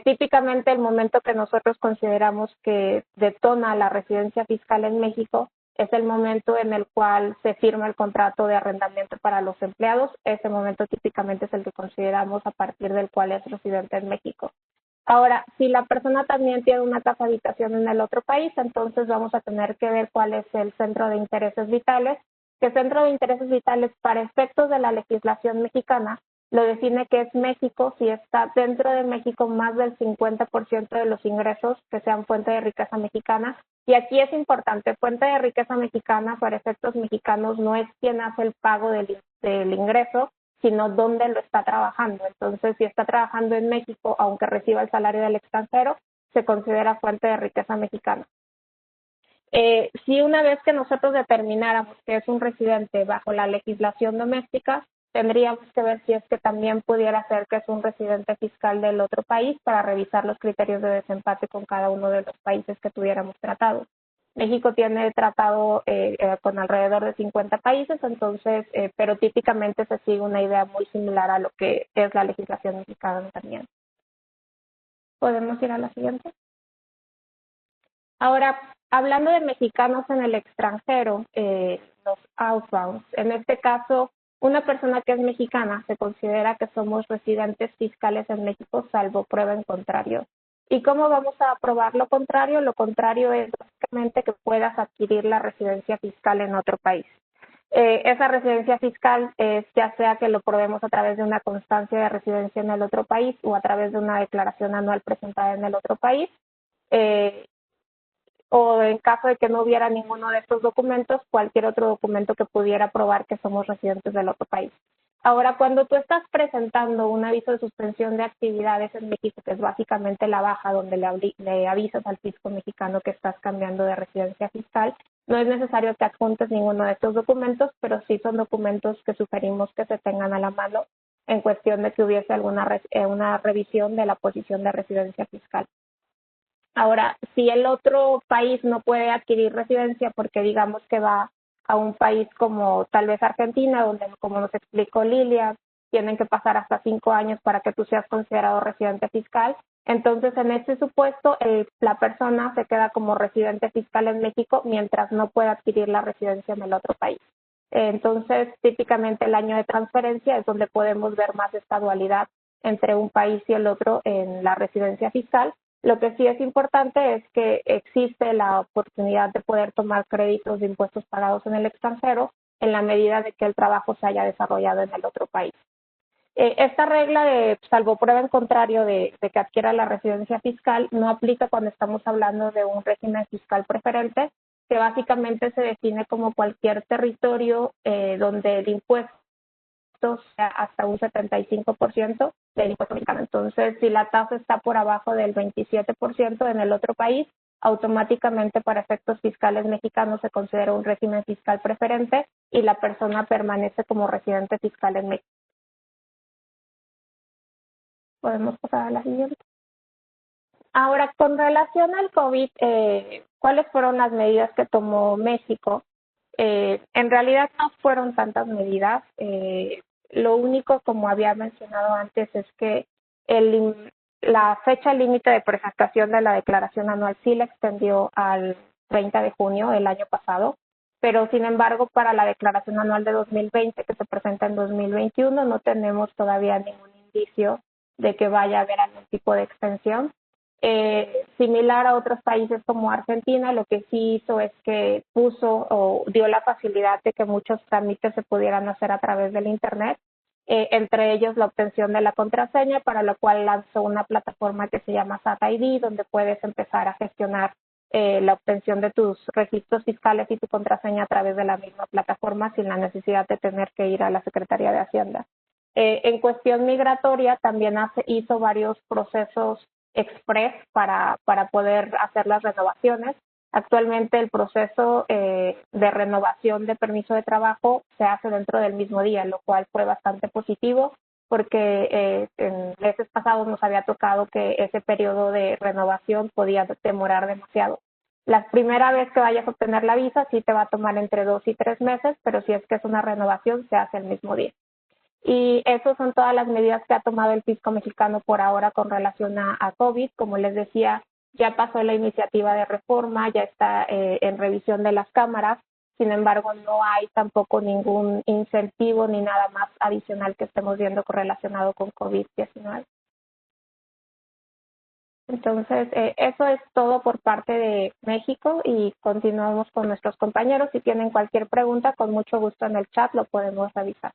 Típicamente el momento que nosotros consideramos que detona la residencia fiscal en México es el momento en el cual se firma el contrato de arrendamiento para los empleados. Ese momento típicamente es el que consideramos a partir del cual es residente en México. Ahora, si la persona también tiene una casa habitación en el otro país, entonces vamos a tener que ver cuál es el centro de intereses vitales. Que centro de intereses vitales, para efectos de la legislación mexicana, lo define que es México si está dentro de México más del 50% de los ingresos que sean fuente de riqueza mexicana. Y aquí es importante, fuente de riqueza mexicana para efectos mexicanos no es quien hace el pago del ingreso, sino dónde lo está trabajando. Entonces, si está trabajando en México, aunque reciba el salario del extranjero, se considera fuente de riqueza mexicana. Si una vez que nosotros determináramos que es un residente bajo la legislación doméstica, tendríamos que ver si es que también pudiera ser que es un residente fiscal del otro país para revisar los criterios de desempate con cada uno de los países que tuviéramos tratado. México tiene tratado con alrededor de 50 países, entonces, pero típicamente se sigue una idea muy similar a lo que es la legislación mexicana también. ¿Podemos ir a la siguiente? Ahora, hablando de mexicanos en el extranjero, los outbounds, en este caso, una persona que es mexicana se considera que somos residentes fiscales en México, salvo prueba en contrario. ¿Y cómo vamos a probar lo contrario? Lo contrario es básicamente que puedas adquirir la residencia fiscal en otro país. Esa residencia fiscal es ya sea que lo probemos a través de una constancia de residencia en el otro país o a través de una declaración anual presentada en el otro país. O en caso de que no hubiera ninguno de estos documentos, cualquier otro documento que pudiera probar que somos residentes del otro país. Ahora, cuando tú estás presentando un aviso de suspensión de actividades en México, que es básicamente la baja donde le avisas al fisco mexicano que estás cambiando de residencia fiscal, no es necesario que adjuntes ninguno de estos documentos, pero sí son documentos que sugerimos que se tengan a la mano en cuestión de que hubiese una revisión de la posición de residencia fiscal. Ahora, si el otro país no puede adquirir residencia porque digamos que va a un país como tal vez Argentina, donde, como nos explicó Lilia, tienen que pasar hasta 5 años para que tú seas considerado residente fiscal, entonces en ese supuesto la persona se queda como residente fiscal en México mientras no pueda adquirir la residencia en el otro país. Entonces, típicamente el año de transferencia es donde podemos ver más esta dualidad entre un país y el otro en la residencia fiscal. Lo que sí es importante es que existe la oportunidad de poder tomar créditos de impuestos pagados en el extranjero en la medida de que el trabajo se haya desarrollado en el otro país. Esta regla de salvo prueba en contrario de que adquiera la residencia fiscal no aplica cuando estamos hablando de un régimen fiscal preferente, que básicamente se define como cualquier territorio donde el impuesto sea hasta un 75% del impuesto mexicano. Entonces, si la tasa está por abajo del 27% en el otro país, automáticamente para efectos fiscales mexicanos se considera un régimen fiscal preferente y la persona permanece como residente fiscal en México. Podemos pasar a la siguiente. Ahora, con relación al COVID, ¿cuáles fueron las medidas que tomó México? En realidad no fueron tantas medidas. Lo único, como había mencionado antes, es que la fecha límite de presentación de la declaración anual sí la extendió al 30 de junio del año pasado, pero sin embargo para la declaración anual de 2020 que se presenta en 2021 no tenemos todavía ningún indicio de que vaya a haber algún tipo de extensión. Similar a otros países como Argentina, lo que sí hizo es que puso o dio la facilidad de que muchos trámites se pudieran hacer a través del Internet, entre ellos la obtención de la contraseña, para lo cual lanzó una plataforma que se llama SAT ID, donde puedes empezar a gestionar la obtención de tus registros fiscales y tu contraseña a través de la misma plataforma sin la necesidad de tener que ir a la Secretaría de Hacienda. En cuestión migratoria también hizo varios procesos express para poder hacer las renovaciones. Actualmente el proceso de renovación de permiso de trabajo se hace dentro del mismo día, lo cual fue bastante positivo porque en meses pasados nos había tocado que ese periodo de renovación podía demorar demasiado. La primera vez que vayas a obtener la visa sí te va a tomar entre 2 y 3 meses, pero si es que es una renovación se hace el mismo día. Y esas son todas las medidas que ha tomado el fisco mexicano por ahora con relación a COVID. Como les decía, ya pasó la iniciativa de reforma, ya está en revisión de las cámaras. Sin embargo, no hay tampoco ningún incentivo ni nada más adicional que estemos viendo correlacionado con COVID-19. Entonces, eso es todo por parte de México y continuamos con nuestros compañeros. Si tienen cualquier pregunta, con mucho gusto en el chat lo podemos revisar.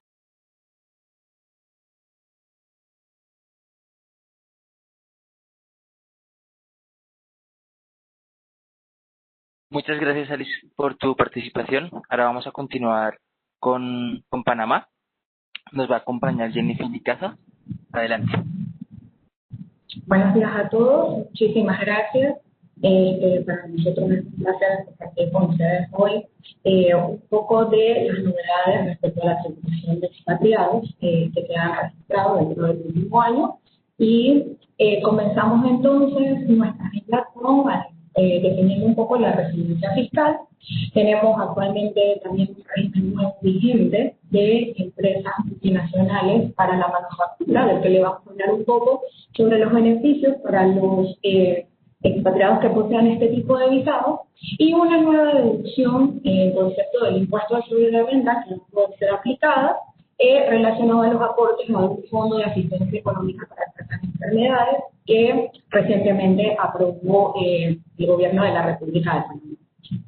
Muchas gracias, Alice, por tu participación. Ahora vamos a continuar con Panamá. Nos va a acompañar Jennifer Picasa. Adelante. Buenos días a todos, muchísimas gracias. Para nosotros es un placer compartir con ustedes hoy un poco de las novedades respecto a la tributación de expatriados que quedan registrados dentro del último año. Y comenzamos entonces nuestra agenda con definiendo un poco la residencia fiscal. Tenemos actualmente también un régimen nuevo vigente de empresas multinacionales para la manufactura, del que le vamos a hablar un poco sobre los beneficios para los expatriados que posean este tipo de visados, y una nueva deducción, el concepto del impuesto sobre la renta, que no puede ser aplicada, relacionado a los aportes a un fondo de asistencia económica para tratar enfermedades que recientemente aprobó el gobierno de la República de Panamá.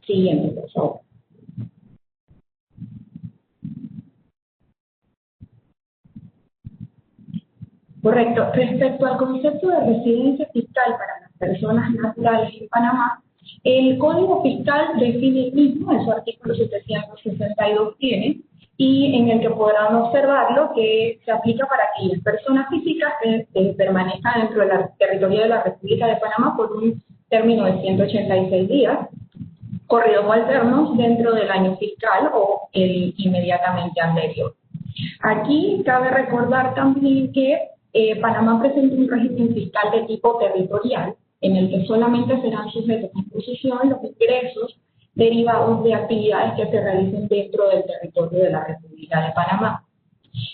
Siguiente, por favor. Correcto. Respecto al concepto de residencia fiscal para las personas naturales en Panamá, el Código Fiscal define el mismo, en su artículo 762 tiene, y en el que podrán observarlo que se aplica para aquellas personas físicas que permanezcan dentro del territorio de la República de Panamá por un término de 186 días, corridos o alternos dentro del año fiscal o el inmediatamente anterior. Aquí cabe recordar también que Panamá presenta un régimen fiscal de tipo territorial, en el que solamente serán sujetos a imposición los ingresos derivados de actividades que se realicen dentro del territorio de la República de Panamá.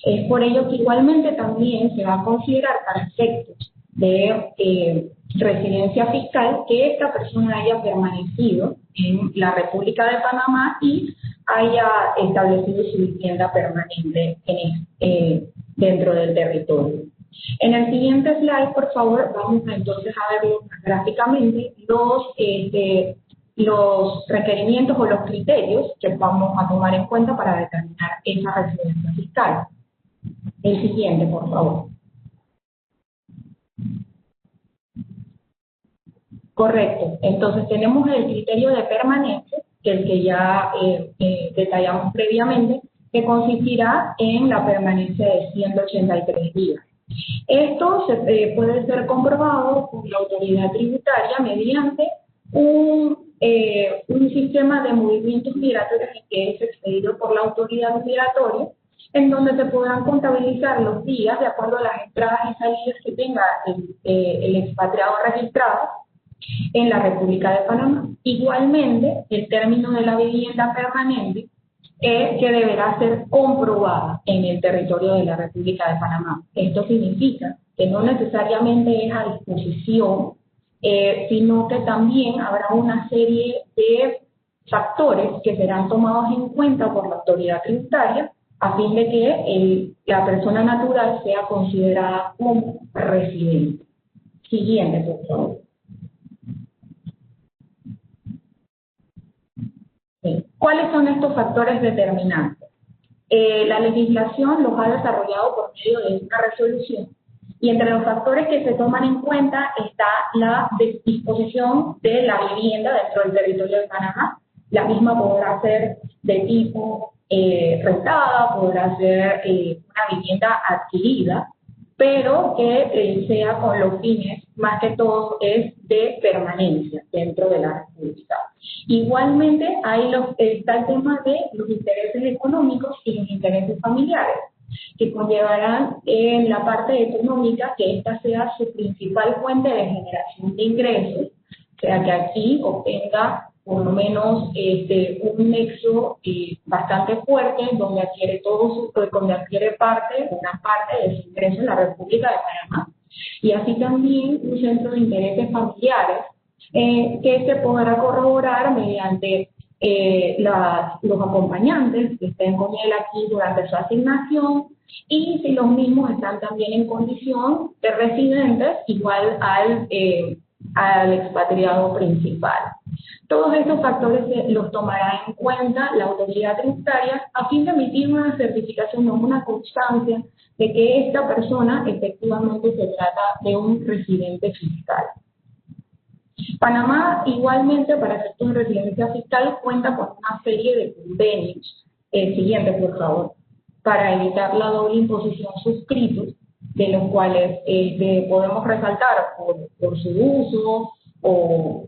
Es por ello que igualmente también se va a considerar para efectos de residencia fiscal que esta persona haya permanecido en la República de Panamá y haya establecido su vivienda permanente dentro del territorio. En el siguiente slide, por favor, vamos entonces a verlo gráficamente los requerimientos o los criterios que vamos a tomar en cuenta para determinar esa residencia fiscal. El siguiente, por favor. Correcto. Entonces tenemos el criterio de permanencia, que es el que ya detallamos previamente, que consistirá en la permanencia de 183 días. Esto puede ser comprobado por la autoridad tributaria mediante un sistema de movimientos migratorios que es expedido por la autoridad migratoria, en donde se podrán contabilizar los días de acuerdo a las entradas y salidas que tenga el expatriado registrado en la República de Panamá. Igualmente, el término de la vivienda permanente que deberá ser comprobada en el territorio de la República de Panamá. Esto significa que no necesariamente es a disposición, sino que también habrá una serie de factores que serán tomados en cuenta por la autoridad tributaria a fin de que la persona natural sea considerada como residente. Siguiente, por favor. Sí. ¿Cuáles son estos factores determinantes? La legislación los ha desarrollado por medio de una resolución, y entre los factores que se toman en cuenta está la disposición de la vivienda dentro del territorio de Panamá. La misma podrá ser de tipo rentada, podrá ser una vivienda adquirida, pero que sea con los fines, más que todo, es de permanencia dentro de la República. Igualmente, está el tema de los intereses económicos y los intereses familiares, que conllevarán en la parte económica que esta sea su principal fuente de generación de ingresos, o sea que aquí obtenga por lo menos un nexo bastante fuerte donde adquiere una parte de su ingreso en la República de Panamá, y así también un centro de intereses familiares que se podrá corroborar mediante los acompañantes que estén con él aquí durante su asignación, y si los mismos están también en condición de residentes igual al expatriado principal. Todos estos factores los tomará en cuenta la autoridad tributaria a fin de emitir una certificación o una constancia de que esta persona efectivamente se trata de un residente fiscal. Panamá, igualmente, para efectos de residencia fiscal, cuenta con una serie de convenios, siguiente por favor, para evitar la doble imposición suscritos, de los cuales podemos resaltar por su uso o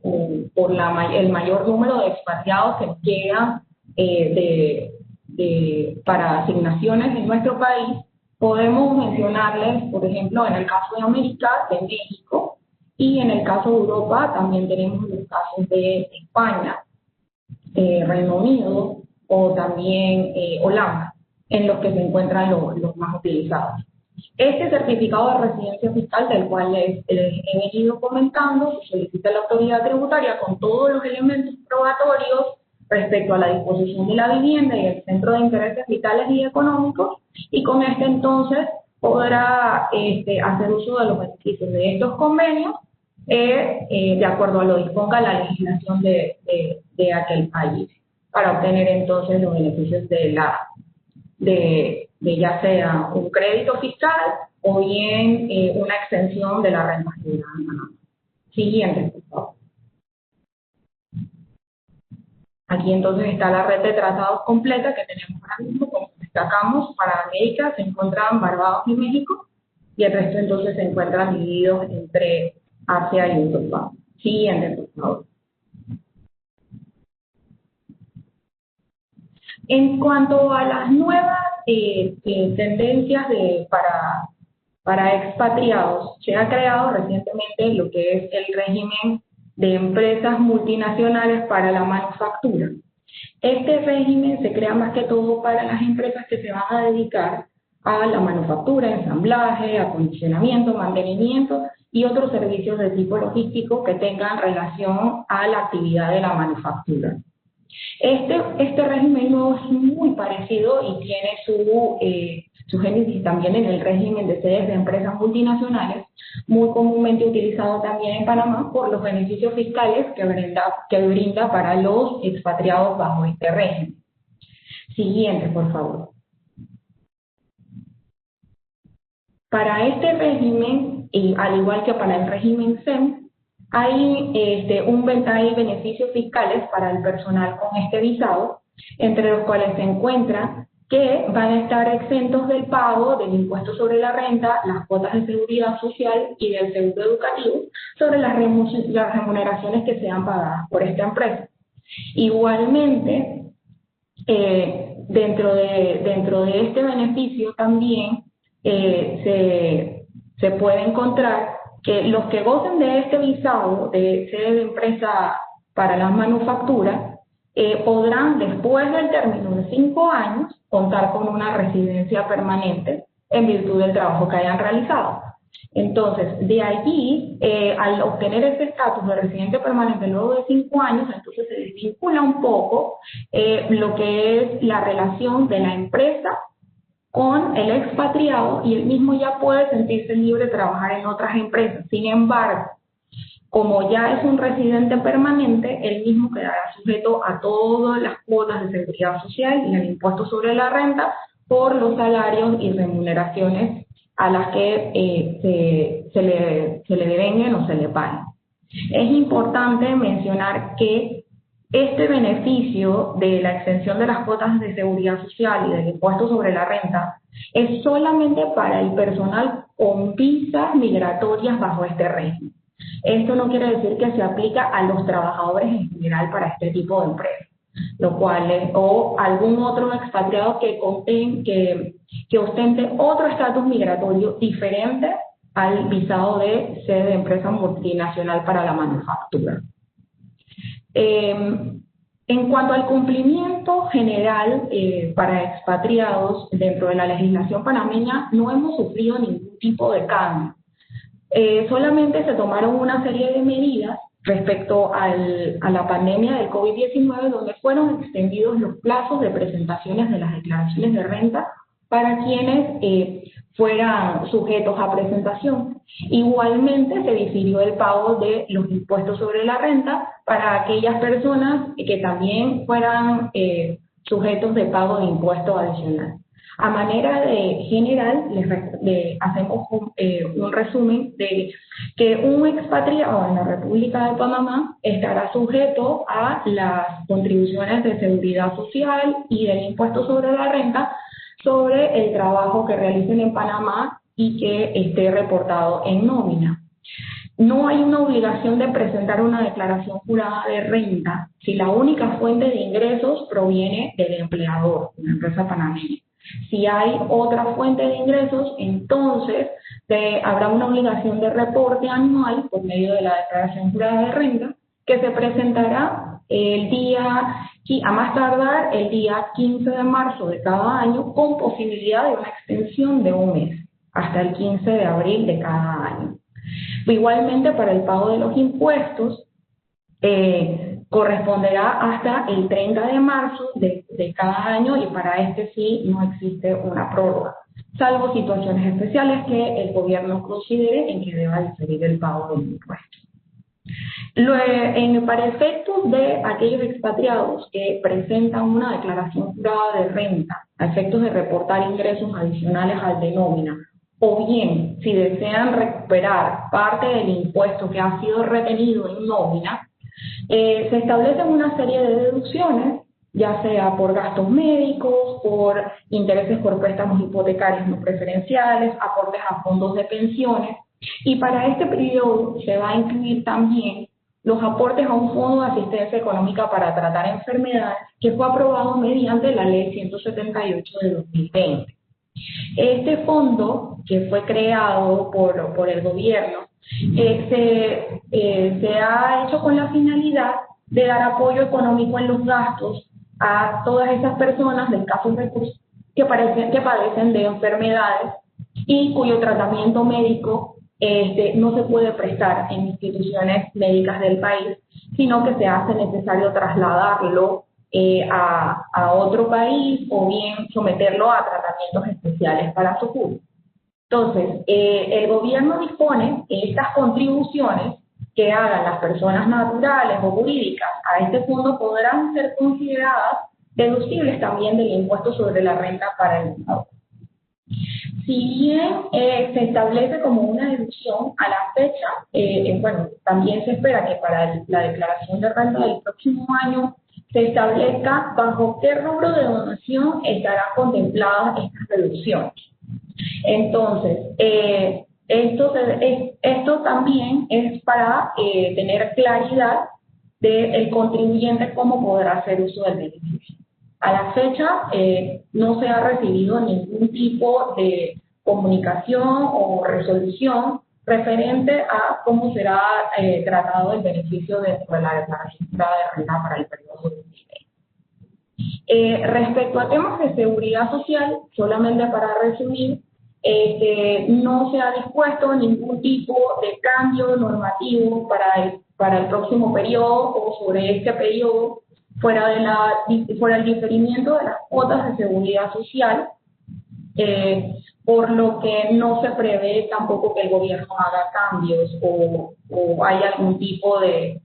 por el mayor número de expatriados que nos llegan para asignaciones en nuestro país. Podemos mencionarles, por ejemplo, en el caso de América, de México, Y en el caso de Europa también tenemos los casos de España, Reino Unido o también Holanda, en los que se encuentran los más utilizados. Este certificado de residencia fiscal, del cual les he venido comentando, se solicita a la autoridad tributaria con todos los elementos probatorios respecto a la disposición de la vivienda y el centro de intereses vitales y económicos, y con este entonces podrá hacer uso de los beneficios de estos convenios de acuerdo a lo que disponga la legislación de aquel país, para obtener entonces los beneficios de ya sea un crédito fiscal o bien una exención de la renta ciudadana. Siguiente, por favor. Aquí entonces está la red de tratados completa que tenemos ahora mismo. Como destacamos, para América se encuentran Barbados y México, y el resto entonces se encuentran divididos entre Asia y Europa. Siguiente, por favor. En cuanto a las nuevas tendencias para expatriados, se ha creado recientemente lo que es el régimen de empresas multinacionales para la manufactura. Este régimen se crea más que todo para las empresas que se van a dedicar a la manufactura, ensamblaje, acondicionamiento, mantenimiento y otros servicios de tipo logístico que tengan relación a la actividad de la manufactura. Este régimen nuevo es muy parecido y tiene su génesis también en el régimen de sedes de empresas multinacionales, muy comúnmente utilizado también en Panamá por los beneficios fiscales que brinda para los expatriados bajo este régimen. Siguiente, por favor. Para este régimen, al igual que para el régimen SEM, hay beneficios fiscales para el personal con este visado, entre los cuales se encuentra que van a estar exentos del pago del impuesto sobre la renta, las cuotas de seguridad social y del seguro educativo sobre las remuneraciones que sean pagadas por esta empresa. Igualmente, dentro de este beneficio también se puede encontrar que los que gocen de este visado de sede de empresa para las manufacturas podrán, después del término de 5 años, contar con una residencia permanente en virtud del trabajo que hayan realizado. Entonces, de allí, al obtener ese estatus de residente permanente luego de 5 años, entonces se desvincula un poco lo que es la relación de la empresa con el expatriado, y él mismo ya puede sentirse libre de trabajar en otras empresas. Sin embargo, como ya es un residente permanente, él mismo quedará sujeto a todas las cuotas de seguridad social y al impuesto sobre la renta por los salarios y remuneraciones a las que se le devenguen o se le paguen. Es importante mencionar que este beneficio de la exención de las cuotas de seguridad social y del impuesto sobre la renta es solamente para el personal con visas migratorias bajo este régimen. Esto no quiere decir que se aplica a los trabajadores en general para este tipo de empresas, lo cual o algún otro expatriado que ostente otro estatus migratorio diferente al visado de sede de empresa multinacional para la manufactura. En cuanto al cumplimiento general para expatriados dentro de la legislación panameña, no hemos sufrido ningún tipo de cambio. Solamente se tomaron una serie de medidas respecto a la pandemia del COVID-19, donde fueron extendidos los plazos de presentaciones de las declaraciones de renta para quienes fueran sujetos a presentación. Igualmente se difirió el pago de los impuestos sobre la renta para aquellas personas que también fueran sujetos de pago de impuesto adicional. A manera de general, hacemos un resumen de que un expatriado en la República de Panamá estará sujeto a las contribuciones de seguridad social y del impuesto sobre la renta sobre el trabajo que realicen en Panamá y que esté reportado en nómina. No hay una obligación de presentar una declaración jurada de renta si la única fuente de ingresos proviene del empleador, una empresa panameña. Si hay otra fuente de ingresos, entonces habrá una obligación de reporte anual por medio de la declaración jurada de renta que se presentará a más tardar el día 15 de marzo de cada año, con posibilidad de una extensión de un mes hasta el 15 de abril de cada año. Igualmente, para el pago de los impuestos, corresponderá hasta el 30 de marzo de cada año, y para este sí no existe una prórroga, salvo situaciones especiales que el gobierno considere en que deba diferir el pago del impuesto. Para efectos de aquellos expatriados que presentan una declaración jurada de renta a efectos de reportar ingresos adicionales al de nómina, o bien si desean recuperar parte del impuesto que ha sido retenido en nómina, se establecen una serie de deducciones, ya sea por gastos médicos, por intereses por préstamos hipotecarios no preferenciales, aportes a fondos de pensiones, y para este periodo se va a incluir también los aportes a un fondo de asistencia económica para tratar enfermedades que fue aprobado mediante la Ley 178 de 2020. Este fondo, que fue creado por el gobierno, se ha hecho con la finalidad de dar apoyo económico en los gastos a todas esas personas de escasos recursos que padecen de enfermedades y cuyo tratamiento médico no se puede prestar en instituciones médicas del país, sino que se hace necesario trasladarlo a otro país o bien someterlo a tratamientos especiales para su cura. Entonces, el gobierno dispone que estas contribuciones que hagan las personas naturales o jurídicas a este fondo podrán ser consideradas deducibles también del impuesto sobre la renta para el Estado. Si bien se establece como una deducción a la fecha, también se espera que para la declaración de renta del próximo año se establezca bajo qué rubro de donación estarán contempladas estas reducciones. Entonces, esto también es para tener claridad del contribuyente cómo podrá hacer uso del beneficio. A la fecha no se ha recibido ningún tipo de comunicación o resolución referente a cómo será tratado el beneficio dentro de la declaración de renta para el periodo 2020. Respecto a temas de seguridad social, solamente para resumir, no se ha dispuesto ningún tipo de cambio normativo para el próximo periodo o sobre este periodo, fuera el diferimiento de las cuotas de seguridad social, por lo que no se prevé tampoco que el gobierno haga cambios o haya algún tipo de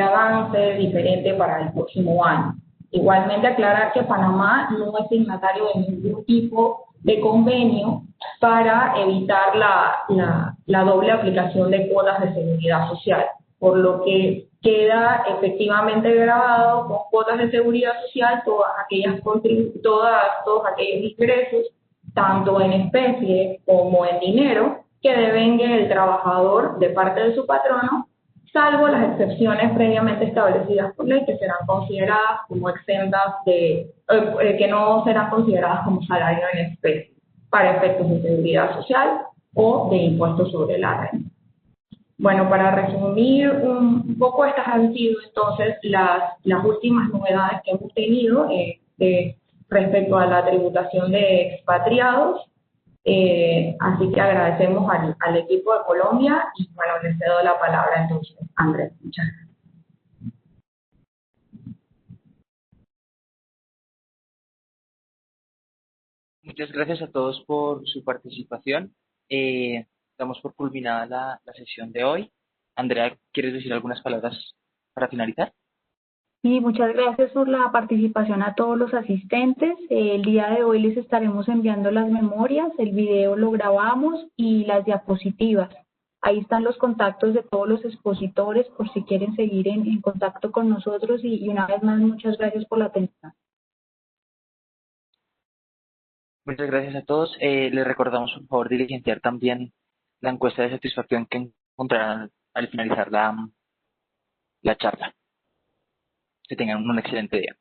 avance diferente para el próximo año. Igualmente aclarar que Panamá no es signatario de ningún tipo de convenio para evitar la doble aplicación de cuotas de seguridad social, por lo que queda efectivamente grabado con cuotas de seguridad social todos aquellos ingresos, tanto en especie como en dinero, que devengue el trabajador de parte de su patrono, salvo las excepciones previamente establecidas por ley que serán consideradas como exentas que no serán consideradas como salario en especie para efectos de seguridad social o de impuestos sobre la renta. Bueno, para resumir un poco, estas han sido entonces las últimas novedades que hemos tenido respecto a la tributación de expatriados. Así que agradecemos al equipo de Colombia y bueno, les cedo la palabra entonces, Andrés. Muchas gracias. Muchas gracias a todos por su participación. Damos por culminada la sesión de hoy. Andrea, ¿quieres decir algunas palabras para finalizar? Sí, muchas gracias por la participación a todos los asistentes. El día de hoy les estaremos enviando las memorias, el video lo grabamos y las diapositivas. Ahí están los contactos de todos los expositores por si quieren seguir en contacto con nosotros y una vez más muchas gracias por la atención. Muchas gracias a todos. Les recordamos por favor diligenciar también la encuesta de satisfacción que encontrarán al finalizar la charla. Que tengan un excelente día.